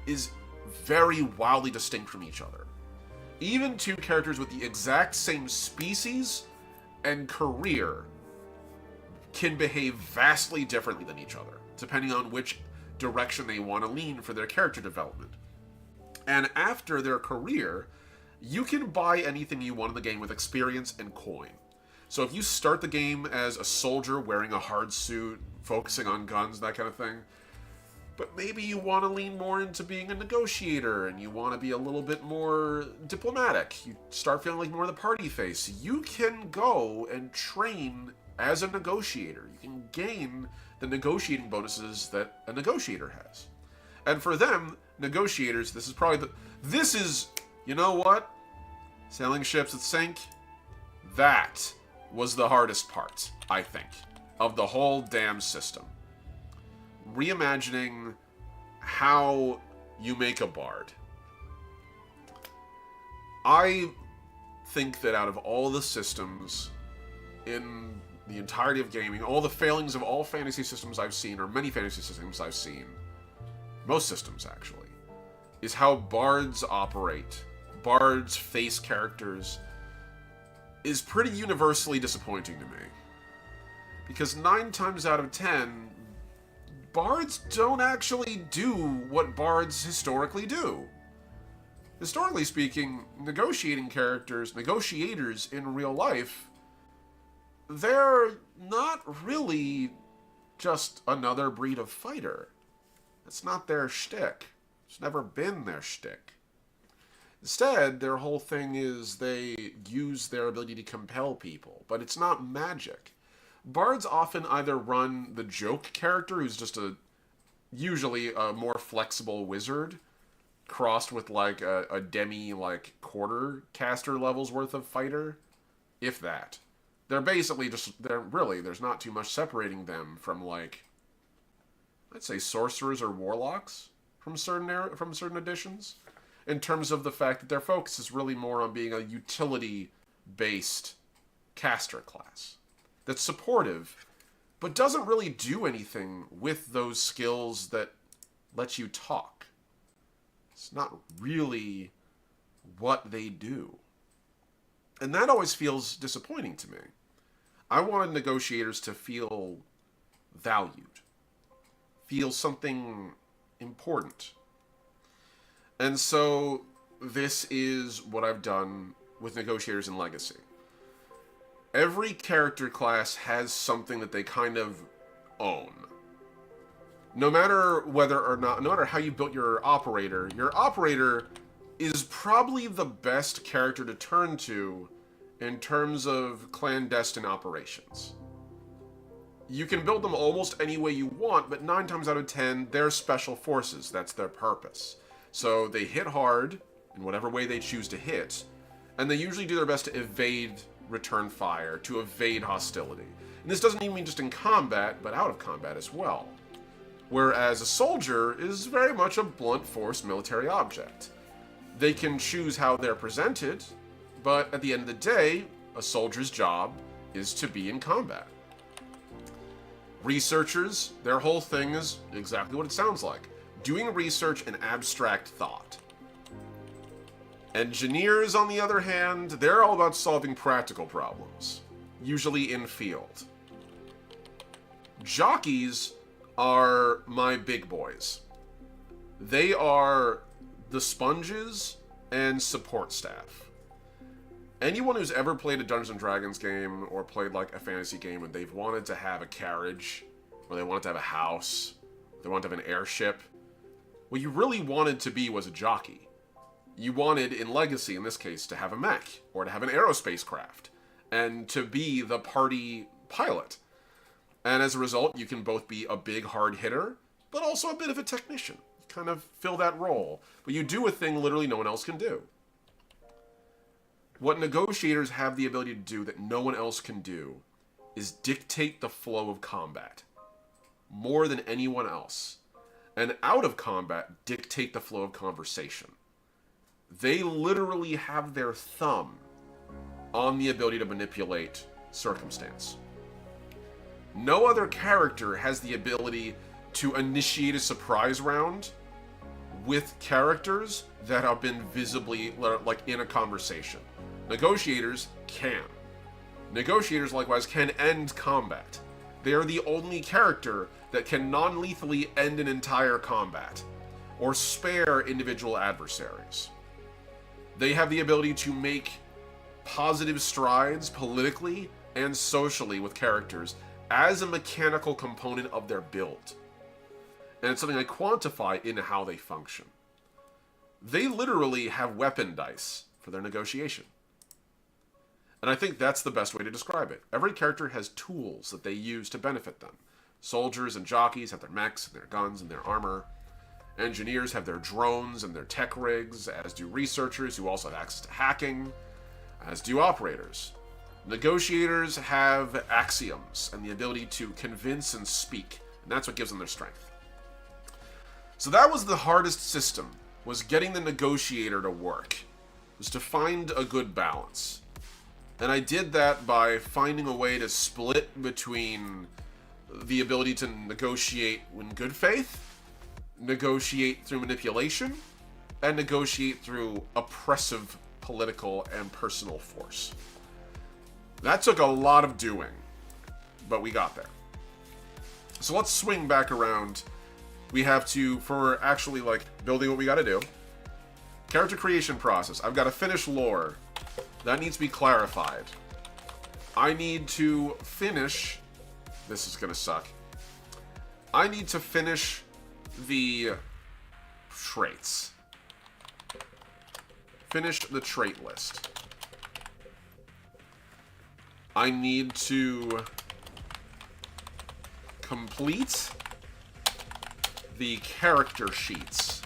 Speaker 1: is very wildly distinct from each other. Even two characters with the exact same species and career can behave vastly differently than each other, depending on which direction they want to lean for their character development. And after their career, you can buy anything you want in the game with experience and coin. So if you start the game as a soldier wearing a hard suit, focusing on guns, that kind of thing, but maybe you want to lean more into being a negotiator and you want to be a little bit more diplomatic, you start feeling like more of the party face, you can go and train as a negotiator. You can gain the negotiating bonuses that a negotiator has. And for them, negotiators, this is, you know what? Sailing ships at sink, that was the hardest part, I think, of the whole damn system. Reimagining how you make a bard. I think that out of all the systems in the entirety of gaming, all the failings of all fantasy systems I've seen, or many fantasy systems I've seen, most systems actually, is how bards operate. Bards face characters is pretty universally disappointing to me. Because 9 times out of 10, bards don't actually do what bards historically do. Historically speaking, negotiators in real life, they're not really just another breed of fighter. That's not their shtick. It's never been their shtick. Instead, their whole thing is they use their ability to compel people, but it's not magic. Bards often either run the joke character, who's just usually a more flexible wizard, crossed with like a demi like quarter caster levels worth of fighter, if that. They're basically there's not too much separating them from like, I'd say sorcerers or warlocks from certain editions, in terms of the fact that their focus is really more on being a utility based caster class that's supportive, but doesn't really do anything with those skills that let you talk. It's not really what they do. And that always feels disappointing to me. I wanted negotiators to feel valued, feel something important. And so this is what I've done with negotiators in Legacy. Every character class has something that they kind of own. No matter no matter how you built your operator is probably the best character to turn to in terms of clandestine operations. You can build them almost any way you want, but 9 times out of 10, they're special forces. That's their purpose. So they hit hard in whatever way they choose to hit, and they usually do their best to evade return fire, to evade hostility. And this doesn't even mean just in combat, but out of combat as well. Whereas a soldier is very much a blunt force military object. They can choose how they're presented, but at the end of the day, a soldier's job is to be in combat. Researchers, their whole thing is exactly what it sounds like. Doing research and abstract thought. Engineers, on the other hand, they're all about solving practical problems, usually in field. Jockeys are my big boys. They are the sponges and support staff. Anyone who's ever played a Dungeons & Dragons game or played like a fantasy game and they've wanted to have a carriage, or they wanted to have a house, they wanted to have an airship, what you really wanted to be was a jockey. You wanted, in Legacy in this case, to have a mech, or to have an aerospace craft, and to be the party pilot. And as a result, you can both be a big hard hitter, but also a bit of a technician. You kind of fill that role, but you do a thing literally no one else can do. What negotiators have the ability to do that no one else can do is dictate the flow of combat, more than anyone else. And out of combat, dictate the flow of conversation. They literally have their thumb on the ability to manipulate circumstance. No other character has the ability to initiate a surprise round with characters that have been visibly, like, in a conversation. Negotiators can. Negotiators, likewise, can end combat. They are the only character that can non-lethally end an entire combat, or spare individual adversaries. They have the ability to make positive strides politically and socially with characters as a mechanical component of their build. And it's something I quantify in how they function. They literally have weapon dice for their negotiation. And I think that's the best way to describe it. Every character has tools that they use to benefit them. Soldiers and jockeys have their mechs and their guns and their armor. Engineers have their drones and their tech rigs, as do researchers who also have access to hacking, as do operators. Negotiators have axioms and the ability to convince and speak, and that's what gives them their strength. So that was the hardest system, was getting the negotiator to work, was to find a good balance. And I did that by finding a way to split between the ability to negotiate in good faith, negotiate through manipulation, and negotiate through oppressive political and personal force. That took a lot of doing, but we got there. So let's swing back around. We have to, for actually like building what we gotta do, character creation process. I've got to finish lore. That needs to be clarified. I need to finish, this is gonna suck. I need to finish the traits. Finish the trait list. I need to complete the character sheets.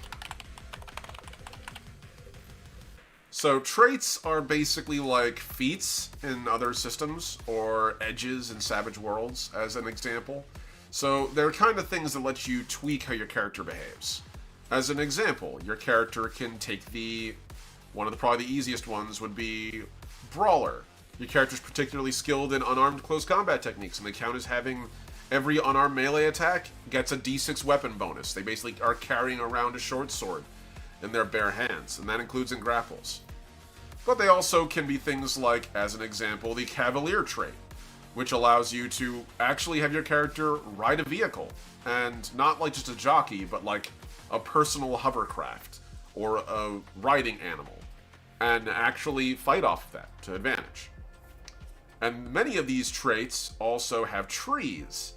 Speaker 1: So traits are basically like feats in other systems, or edges in Savage Worlds, as an example. So they're kind of things that let you tweak how your character behaves. As an example, your character can take one of the probably the easiest ones would be Brawler. Your character's particularly skilled in unarmed close combat techniques, and they count as having every unarmed melee attack gets a d6 weapon bonus. They basically are carrying around a short sword in their bare hands, and that includes in grapples. But they also can be things like, as an example, the Cavalier trait, which allows you to actually have your character ride a vehicle, and not like just a jockey, but like a personal hovercraft or a riding animal, and actually fight off of that to advantage. And many of these traits also have trees.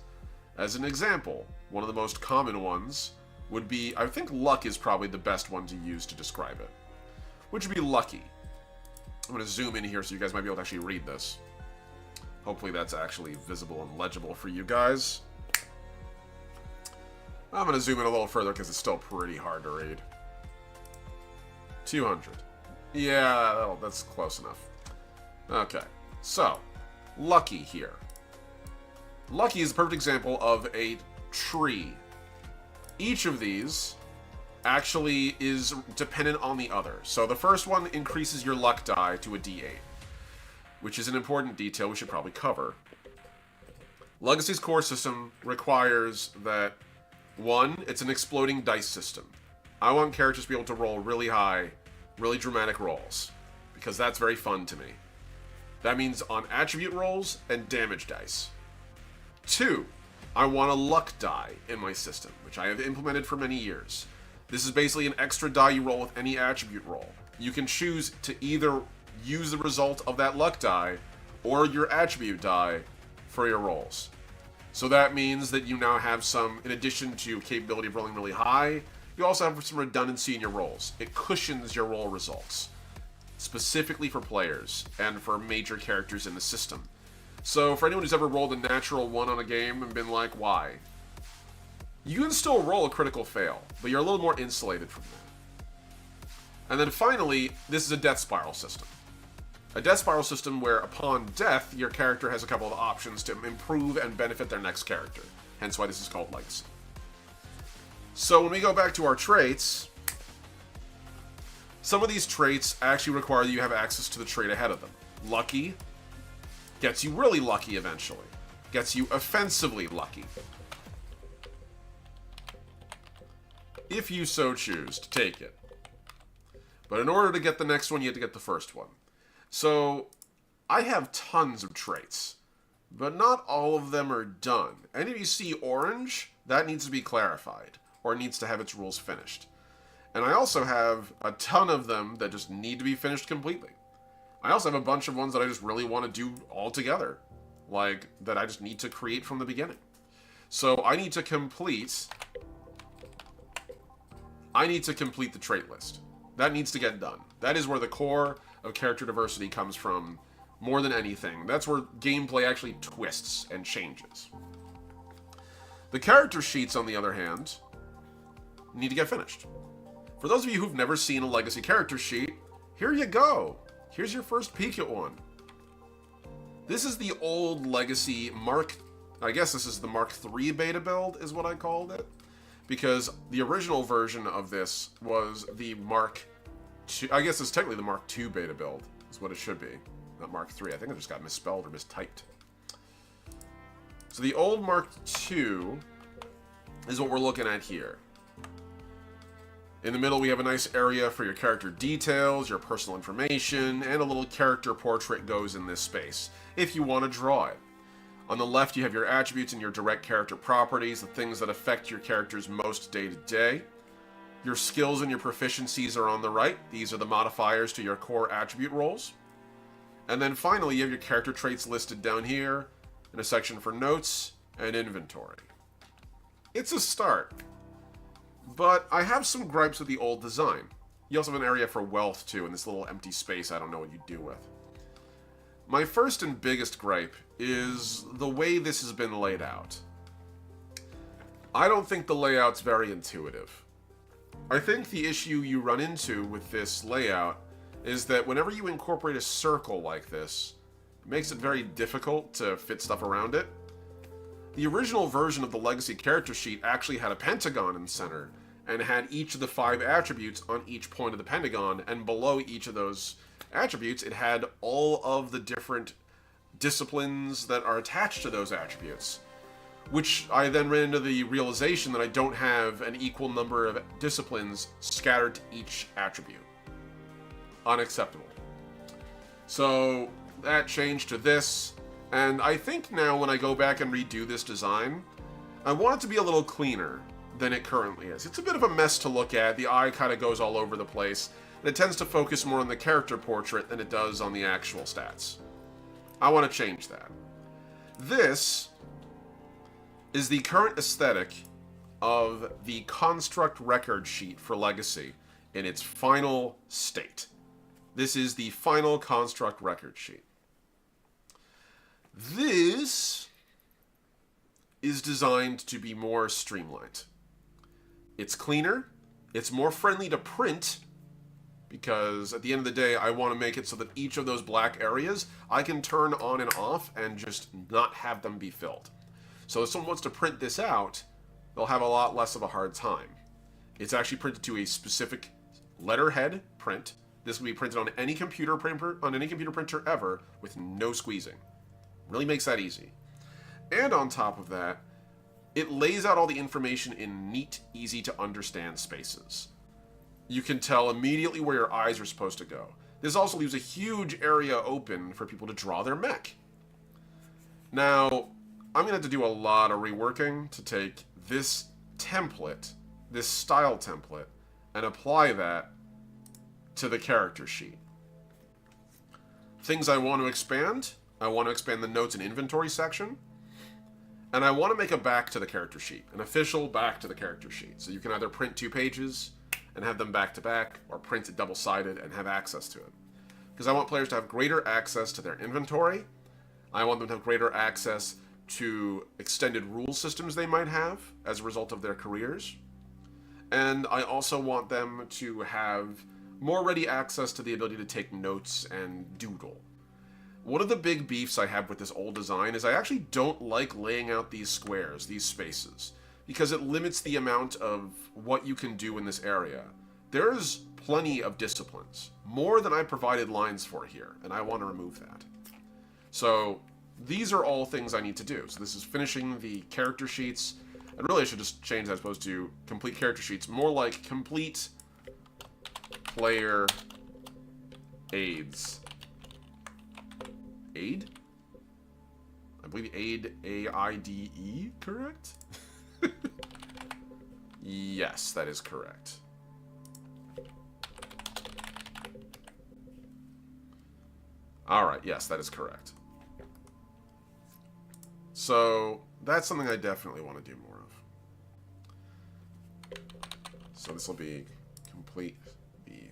Speaker 1: As an example, one of the most common ones would be, I think luck is probably the best one to use to describe it, which would be lucky. I'm going to zoom in here so you guys might be able to actually read this. Hopefully that's actually visible and legible for you guys. I'm going to zoom in a little further because it's still pretty hard to read. 200. Yeah, that's close enough. Okay, so lucky here. Lucky is a perfect example of a tree. Each of these actually is dependent on the other. So the first one increases your luck die to a d8, which is an important detail we should probably cover. Legacy's core system requires that, one, it's an exploding dice system. I want characters to be able to roll really high, really dramatic rolls, because that's very fun to me. That means on attribute rolls and damage dice. 2, I want a luck die in my system, which I have implemented for many years. This is basically an extra die you roll with any attribute roll. You can choose to either use the result of that luck die or your attribute die for your rolls. So that means that you now have some, in addition to capability of rolling really high, you also have some redundancy in your rolls. It cushions your roll results, specifically for players and for major characters in the system. So for anyone who's ever rolled a natural 1 on a game and been like, why? You can still roll a critical fail, but you're a little more insulated from that. And then finally, this is a death spiral system. A death spiral system where upon death, your character has a couple of options to improve and benefit their next character. Hence why this is called Legacy. So when we go back to our traits, some of these traits actually require that you have access to the trait ahead of them. Lucky gets you really lucky eventually. Gets you offensively lucky, if you so choose to take it. But in order to get the next one, you have to get the first one. So, I have tons of traits, but not all of them are done. Any of you see orange, that needs to be clarified, or needs to have its rules finished. And I also have a ton of them that just need to be finished completely. I also have a bunch of ones that I just really want to do all together, like, that I just need to create from the beginning. So, I need to complete the trait list. That needs to get done. That is where the core of character diversity comes from more than anything. That's where gameplay actually twists and changes. The character sheets, on the other hand, need to get finished. For those of you who've never seen a Legacy character sheet, here you go. Here's your first peek at one. This is the old Legacy I guess this is the Mark III beta build, is what I called it. because the original version of this was the Mark II, I guess it's technically the Mark II beta build, is what it should be, not Mark III. I think it just got misspelled or mistyped. So the old Mark II is what we're looking at here. In the middle, we have a nice area for your character details, your personal information, and a little character portrait goes in this space, if you want to draw it. On the left, you have your attributes and your direct character properties, the things that affect your characters most day to day. Your skills and your proficiencies are on the right. These are the modifiers to your core attribute roles. And then finally, you have your character traits listed down here, in a section for notes and inventory. It's a start. But I have some gripes with the old design. You also have an area for wealth, too, in this little empty space I don't know what you do with. My first and biggest gripe is the way this has been laid out. I don't think the layout's very intuitive. I think the issue you run into with this layout is that whenever you incorporate a circle like this, it makes it very difficult to fit stuff around it. The original version of the Legacy character sheet actually had a pentagon in the center, and had each of the 5 attributes on each point of the pentagon, and below each of those attributes, it had all of the different disciplines that are attached to those attributes. Which I then ran into the realization that I don't have an equal number of disciplines scattered to each attribute. Unacceptable. So that changed to this, and I think now when I go back and redo this design, I want it to be a little cleaner than it currently is. It's a bit of a mess to look at. The eye kind of goes all over the place, and it tends to focus more on the character portrait than it does on the actual stats. I want to change that. This is the current aesthetic of the construct record sheet for Legacy in its final state. This is the final construct record sheet. This is designed to be more streamlined. It's cleaner, it's more friendly to print, because at the end of the day, I want to make it so that each of those black areas I can turn on and off and just not have them be filled. So if someone wants to print this out, they'll have a lot less of a hard time. It's actually printed to a specific letterhead print. This will be printed on any computer printer ever with no squeezing. Really makes that easy. And on top of that, it lays out all the information in neat, easy to understand spaces. You can tell immediately where your eyes are supposed to go. This also leaves a huge area open for people to draw their mech. Now, I'm going to have to do a lot of reworking to take this template, this style template, and apply that to the character sheet. Things I want to expand the notes and inventory section, and I want to make a back to the character sheet, an official back to the character sheet. So you can either print 2 pages and have them back to back, or print it double-sided and have access to it. Because I want players to have greater access to their inventory. I want them to have greater access to extended rule systems they might have as a result of their careers. And I also want them to have more ready access to the ability to take notes and doodle. One of the big beefs I have with this old design is I actually don't like laying out these squares, these spaces, because it limits the amount of what you can do in this area. There's plenty of disciplines, more than I provided lines for here, and I want to remove that. So these are all things I need to do. So this is finishing the character sheets, and really I should just change that as opposed to complete character sheets, more like complete player aids. Aid? I believe aid, A-I-D-E, correct? Yes, that is correct. Alright, yes, that is correct. So, that's something I definitely want to do more of. So this will be complete the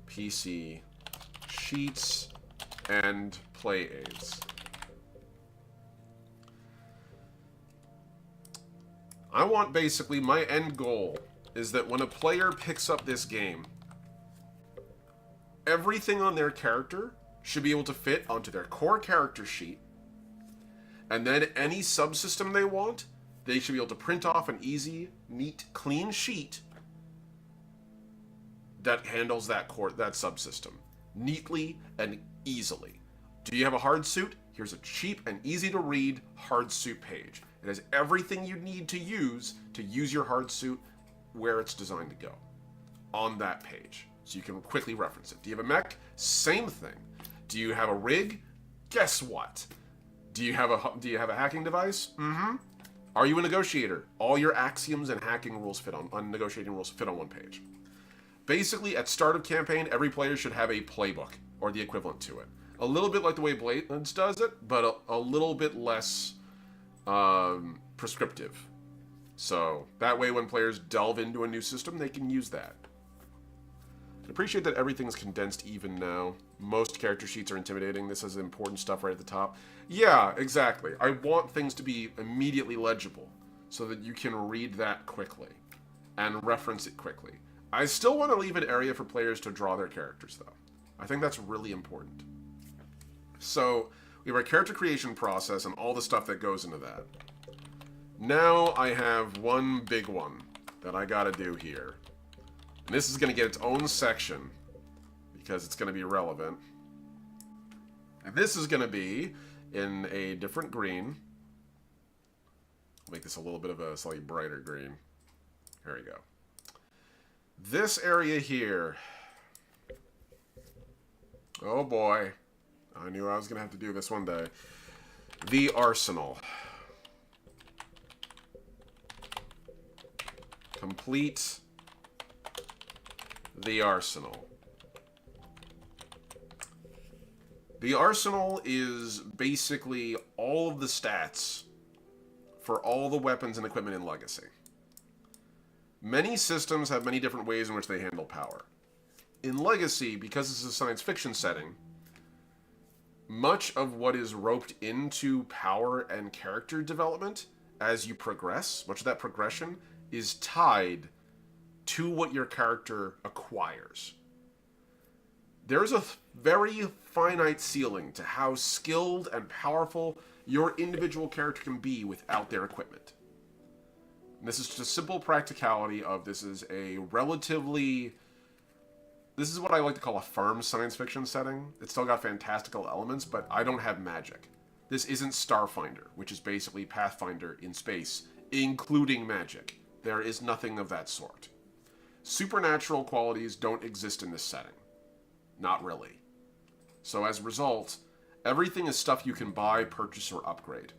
Speaker 1: PC sheets and play aids. I want basically, my end goal is that when a player picks up this game, everything on their character should be able to fit onto their core character sheet, and then any subsystem they want they should be able to print off an easy, neat, clean sheet that handles that subsystem neatly and easily. Do you have a hard suit? Here's a cheap and easy to read hard suit page. It has everything you need to use your hard suit where it's designed to go on that page. So you can quickly reference it. Do you have a mech? Same thing. Do you have a rig? Guess what? Do you have a hacking device? Mm-hmm. Are you a negotiator? All your axioms and hacking rules negotiating rules fit on one page. Basically, at start of campaign, every player should have a playbook, or the equivalent to it. A little bit like the way Blades does it, but a little bit less prescriptive. So that way when players delve into a new system, they can use that. I appreciate that everything's condensed even now. Most character sheets are intimidating. This has important stuff right at the top. Yeah, exactly. I want things to be immediately legible so that you can read that quickly and reference it quickly. I still want to leave an area for players to draw their characters, though. I think that's really important. So, we have our character creation process and all the stuff that goes into that. Now I have one big one that I gotta do here. And this is going to get its own section because it's going to be relevant. And this is going to be in a different green. Make this a little bit of a slightly brighter green. There we go. This area here. Oh boy. I knew I was going to have to do this one day. The arsenal. Complete the arsenal. The arsenal is basically all of the stats for all the weapons and equipment in Legacy. Many systems have many different ways in which they handle power. In Legacy, because this is a science fiction setting, much of what is roped into power and character development as you progress, much of that progression is tied to what your character acquires. There's a very finite ceiling to how skilled and powerful your individual character can be without their equipment. And this is just a simple practicality of this is what I like to call a firm science fiction setting. It's still got fantastical elements, but I don't have magic. This isn't Starfinder, which is basically Pathfinder in space, including magic. There is nothing of that sort. Supernatural qualities don't exist in this setting. Not really. So as a result, everything is stuff you can buy, purchase, or upgrade.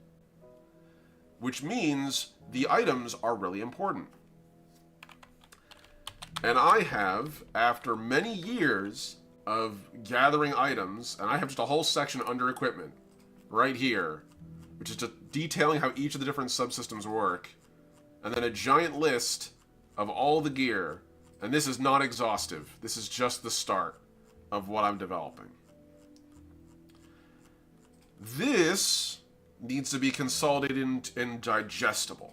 Speaker 1: Which means the items are really important. And I have, after many years of gathering items, and I have just a whole section under equipment, right here, which is just detailing how each of the different subsystems work, and then a giant list of all the gear, and this is not exhaustive. This is just the start of what I'm developing. This needs to be consolidated and digestible.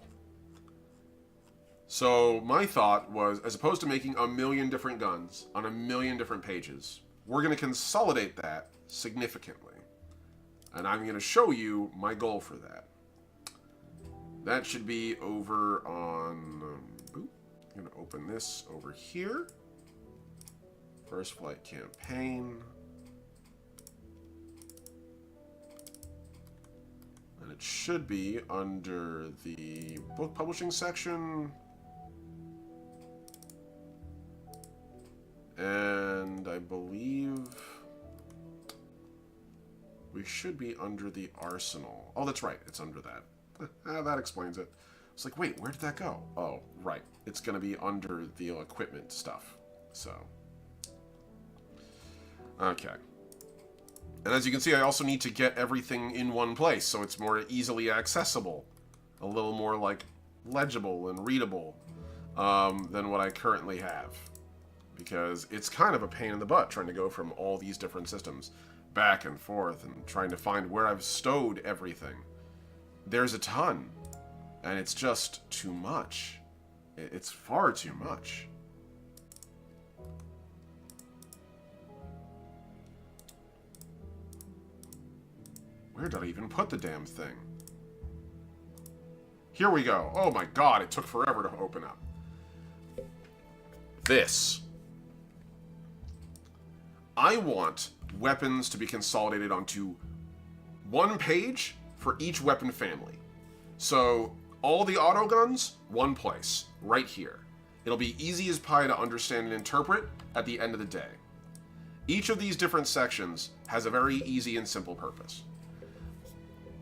Speaker 1: So my thought was, as opposed to making a million different guns on a million different pages, we're going to consolidate that significantly. And I'm going to show you my goal for that. That should be over on... I'm going to open this over here. First Flight Campaign. And it should be under the book publishing section. And I believe we should be under the arsenal. Oh, that's right. It's under that. That explains it. It's like, wait, where did that go? Oh, right. It's going to be under the equipment stuff. So, okay. And as you can see, I also need to get everything in one place, so it's more easily accessible. A little more, like, legible and readable than what I currently have. Because it's kind of a pain in the butt trying to go from all these different systems back and forth and trying to find where I've stowed everything. There's a ton, and it's just too much. It's far too much. Where did I even put the damn thing? Here we go. Oh my god, it took forever to open up. This. I want weapons to be consolidated onto one page for each weapon family. So, all the auto guns, one place, right here. It'll be easy as pie to understand and interpret at the end of the day. Each of these different sections has a very easy and simple purpose.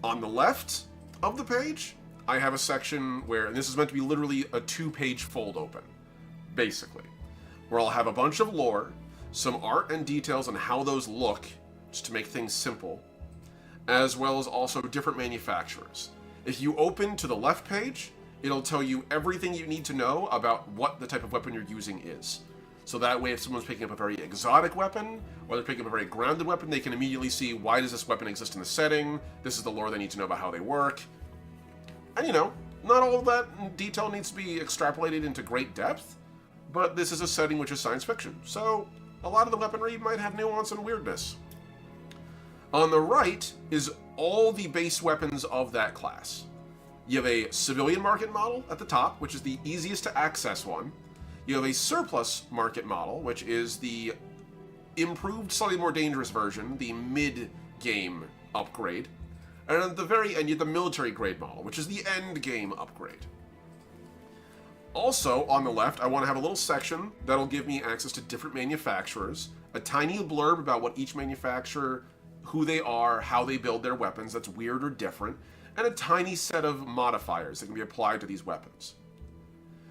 Speaker 1: On the left of the page, I have a section where, and this is meant to be literally a 2-page fold open, basically, where I'll have a bunch of lore, some art and details on how those look, just to make things simple, as well as also different manufacturers. If you open to the left page, it'll tell you everything you need to know about what the type of weapon you're using is. So that way, if someone's picking up a very exotic weapon, or they're picking up a very grounded weapon, they can immediately see, why does this weapon exist in the setting? This is the lore they need to know about how they work. And you know, not all of that detail needs to be extrapolated into great depth, but this is a setting which is science fiction, so a lot of the weaponry might have nuance and weirdness. On the right is all the base weapons of that class. You have a civilian market model at the top, which is the easiest to access one. You have a surplus market model, which is the improved, slightly more dangerous version, the mid-game upgrade. And at the very end, you have the military grade model, which is the end-game upgrade. Also, on the left, I want to have a little section that'll give me access to different manufacturers, a tiny blurb about what each manufacturer, who they are, how they build their weapons that's weird or different, and a tiny set of modifiers that can be applied to these weapons.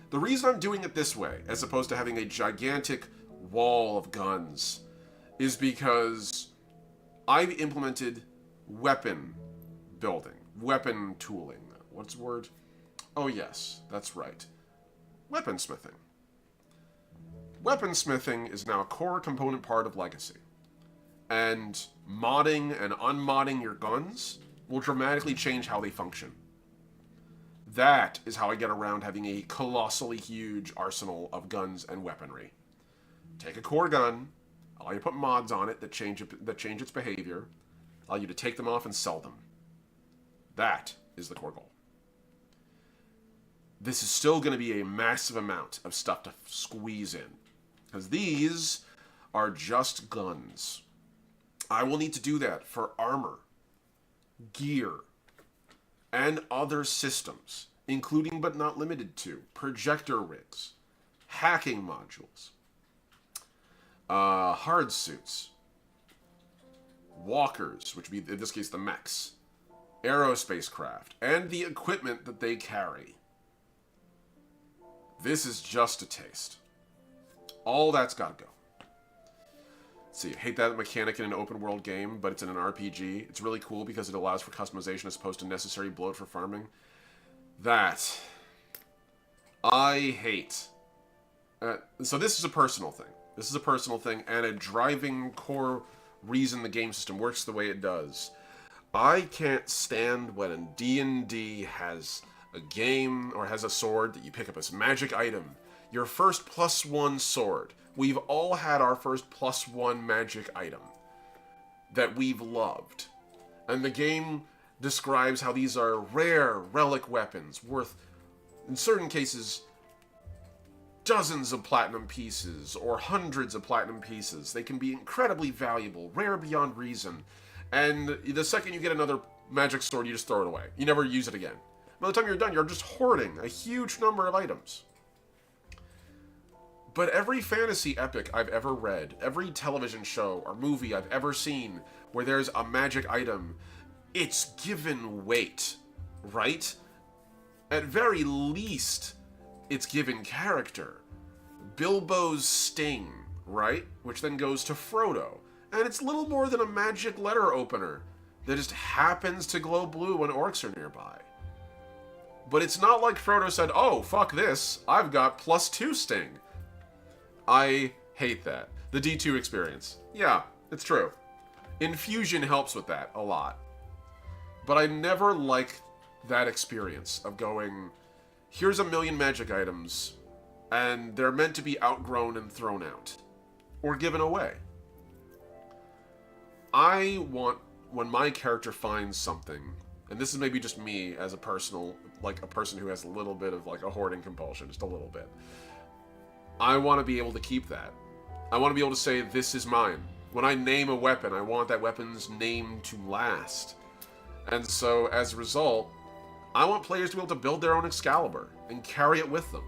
Speaker 1: The reason I'm doing it this way, as opposed to having a gigantic wall of guns, is because I've implemented weapon building, weapon tooling. What's the word? Oh yes, that's right. Weaponsmithing. Weaponsmithing is now a core component part of Legacy. And modding and unmodding your guns will dramatically change how they function. That is how I get around having a colossally huge arsenal of guns and weaponry. Take a core gun, allow you to put mods on it that change its behavior, allow you to take them off and sell them. That is the core goal. This is still going to be a massive amount of stuff to squeeze in, because these are just guns. I will need to do that for armor, gear, and other systems, including but not limited to projector rigs, hacking modules, hard suits, walkers, which would be, in this case, the mechs, aerospace craft, and the equipment that they carry. This is just a taste. All that's got to go. See, I hate that mechanic in an open world game, but it's in an RPG. It's really cool because it allows for customization as opposed to necessary bloat for farming. That I hate. So this is a personal thing. This is a personal thing and a driving core reason the game system works the way it does. I can't stand when D&D has a game or has a sword that you pick up as a magic item. Your first +1 sword. We've all had our first +1 magic item that we've loved. And the game describes how these are rare relic weapons worth, in certain cases, dozens of platinum pieces or hundreds of platinum pieces. They can be incredibly valuable, rare beyond reason. And the second you get another magic sword, you just throw it away. You never use it again. By the time you're done, you're just hoarding a huge number of items. But every fantasy epic I've ever read, every television show or movie I've ever seen where there's a magic item, it's given weight, right? At very least, it's given character. Bilbo's sting, right? Which then goes to Frodo. And it's little more than a magic letter opener that just happens to glow blue when orcs are nearby. But it's not like Frodo said, oh, fuck this, I've got +2 sting. I hate that. The D2 experience. Yeah, it's true. Infusion helps with that a lot. But I never like that experience of going, here's a million magic items, and they're meant to be outgrown and thrown out. Or given away. I want, when my character finds something, and this is maybe just me as a personal, like a person who has a little bit of like a hoarding compulsion, just a little bit. I want to be able to keep that. I want to be able to say, this is mine. When I name a weapon, I want that weapon's name to last. And so, as a result, I want players to be able to build their own Excalibur and carry it with them.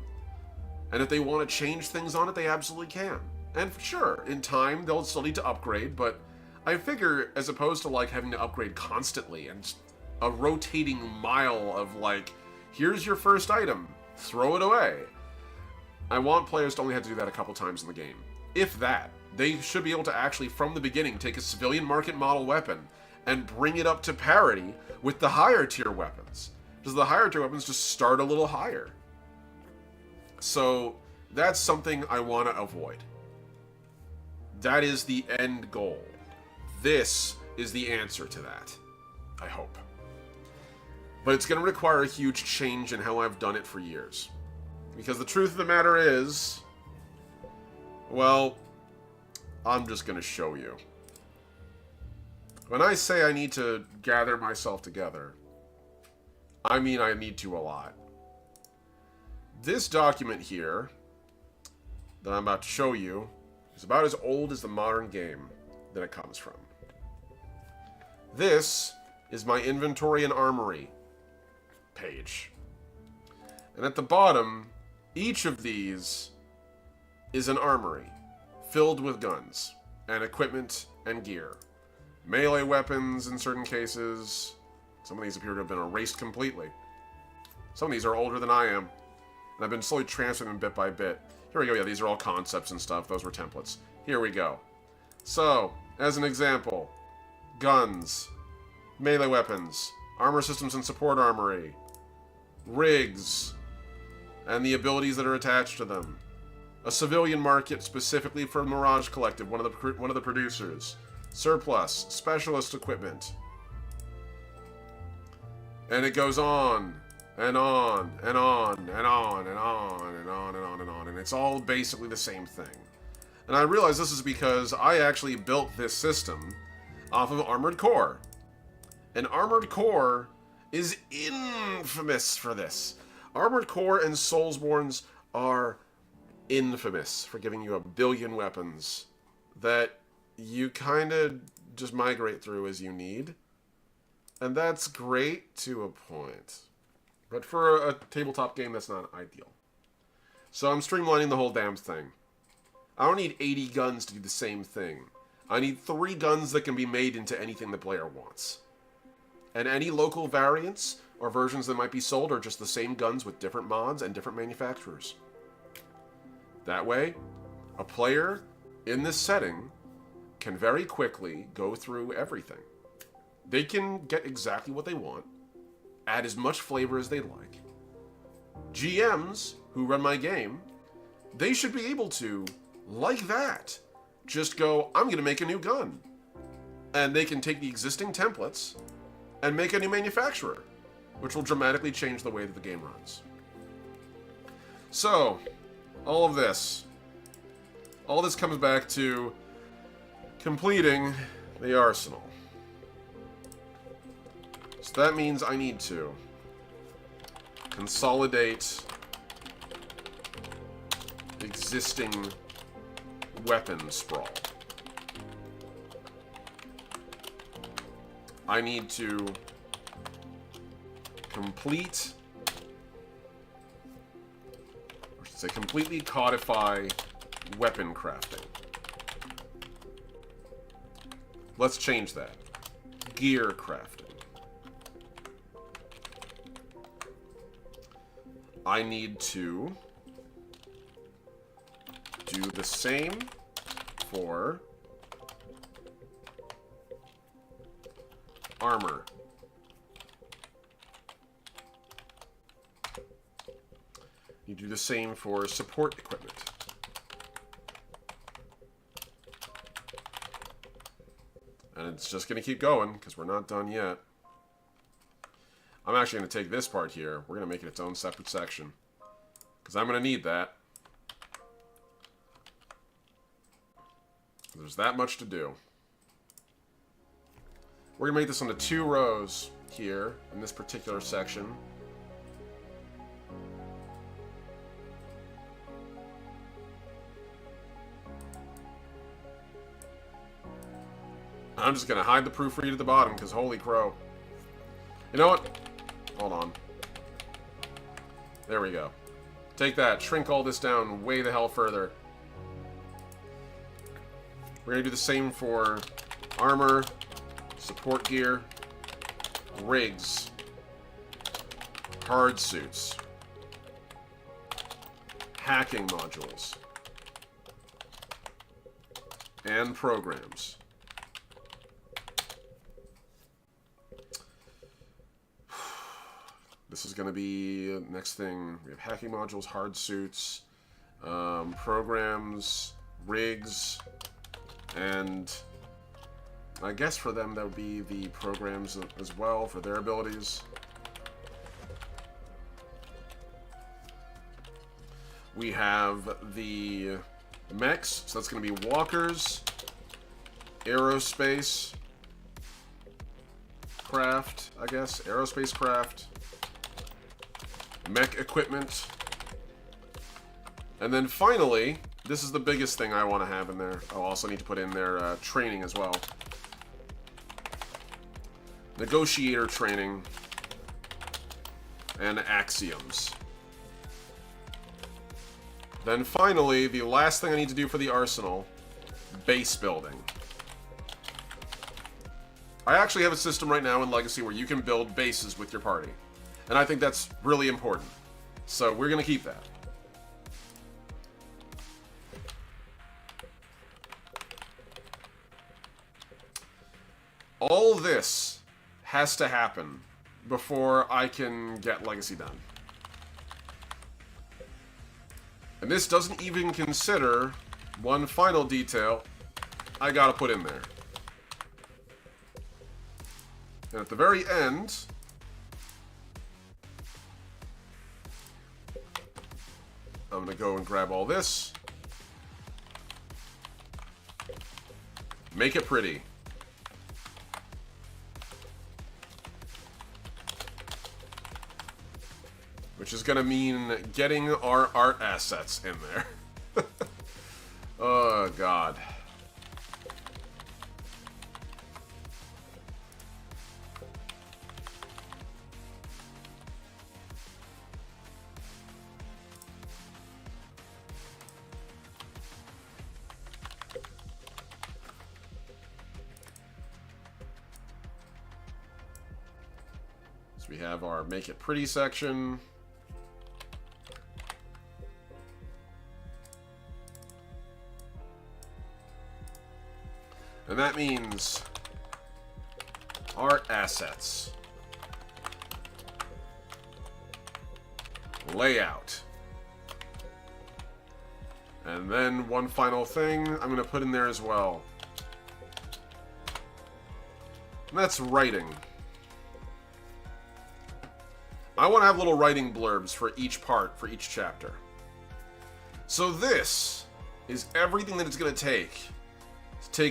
Speaker 1: And if they want to change things on it, they absolutely can. And sure, in time, they'll still need to upgrade, but I figure, as opposed to like having to upgrade constantly and a rotating mile of like, here's your first item, throw it away. I want players to only have to do that a couple times in the game. If that, they should be able to actually, from the beginning, take a civilian market model weapon and bring it up to parity with the higher tier weapons. Because the higher tier weapons just start a little higher. So that's something I want to avoid. That is the end goal. This is the answer to that, I hope. But it's going to require a huge change in how I've done it for years. Because the truth of the matter is, well, I'm just going to show you. When I say I need to gather myself together, I mean I need to a lot. This document here that I'm about to show you is about as old as the modern game that it comes from. This is my inventory and armory page. And at the bottom, each of these is an armory filled with guns and equipment and gear. Melee weapons in certain cases. Some of these appear to have been erased completely. Some of these are older than I am. And I've been slowly transferring them bit by bit. Here we go. Yeah, these are all concepts and stuff. Those were templates. Here we go. So, as an example, guns, melee weapons, armor systems and support armory, rigs, and the abilities that are attached to them. A civilian market specifically for Mirage Collective, one of the producers. Surplus, specialist equipment. And it goes on, and on, and on, and on, and on, and on, and on, and on. And it's all basically the same thing. And I realize this is because I actually built this system off of Armored Core. And Armored Core is infamous for this. Armored Core and Soulsborns are infamous for giving you a billion weapons that you kind of just migrate through as you need. And that's great to a point. But for a tabletop game, that's not ideal. So I'm streamlining the whole damn thing. I don't need 80 guns to do the same thing. I need 3 guns that can be made into anything the player wants. And any local variants or versions that might be sold are just the same guns with different mods and different manufacturers. That way, a player in this setting can very quickly go through everything. They can get exactly what they want, add as much flavor as they like. GMs who run my game, they should be able to, like that, just go, I'm going to make a new gun. And they can take the existing templates and make a new manufacturer, which will dramatically change the way that the game runs. So, all this comes back to completing the arsenal. So that means I need to consolidate existing weapon sprawl. I need to complete, or I should say completely codify weapon crafting. Let's change that. Gear crafting. I need to do the same for armor. You do the same for support equipment. And it's just going to keep going, because we're not done yet. I'm actually going to take this part here. We're going to make it its own separate section. Because I'm going to need that. There's that much to do. We're going to make this into 2 rows here in this particular section. I'm just going to hide the proofread at the bottom, because holy crow. You know what? Hold on. There we go. Take that. Shrink all this down way the hell further. We're going to do the same for armor, support gear, rigs, hard suits, hacking modules, and programs. This is going to be next thing. We have hacking modules, hard suits, programs, rigs, and I guess for them that would be the programs as well for their abilities. We have the mechs, so that's going to be walkers, aerospace craft, I guess, aerospace craft, mech equipment, and then finally, this is the biggest thing I want to have in there. I'll also need to put in their training as well. Negotiator training and axioms. Then finally, the last thing I need to do for the arsenal, base building. I actually have a system right now in Legacy where you can build bases with your party. And I think that's really important. So we're going to keep that. All this has to happen before I can get Legacy done. And this doesn't even consider one final detail I gotta put in there. And at the very end, I'm gonna go and grab all this. Make it pretty. Which is gonna mean getting our art assets in there. Oh, God. So we have our Make It Pretty section. And that means art assets, layout, and then one final thing I'm going to put in there as well. And that's writing. I want to have little writing blurbs for each part, for each chapter. So this is everything that it's going to take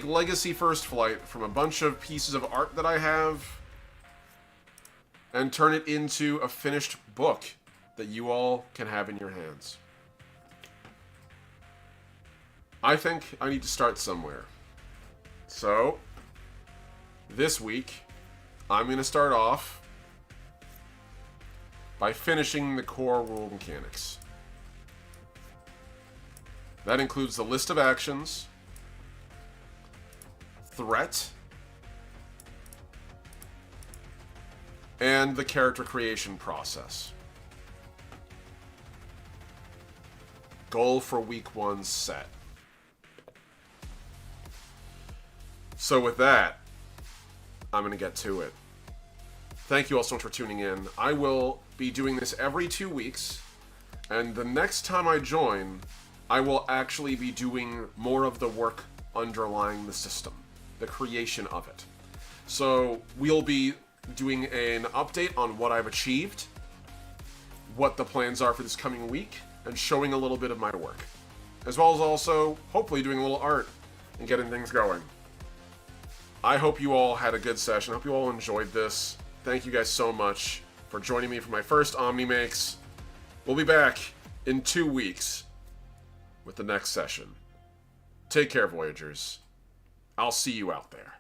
Speaker 1: Legacy First Flight from a bunch of pieces of art that I have and turn it into a finished book that you all can have in your hands. I think I need to start somewhere. So, this week, I'm going to start off by finishing the core rule mechanics. That includes the list of actions, threat, and the character creation process. Goal for week 1 set. So with that, I'm going to get to it. Thank you all so much for tuning in. I will be doing this every 2 weeks, and the next time I join, I will actually be doing more of the work underlying the system. The creation of it. So we'll be doing an update on what I've achieved, what the plans are for this coming week, and showing a little bit of my work. As well as also, hopefully, doing a little art and getting things going. I hope you all had a good session. I hope you all enjoyed this. thank you guys so much for joining me for my first Omni Makes. We'll be back in 2 weeks with the next session. Take care, Voyagers. I'll see you out there.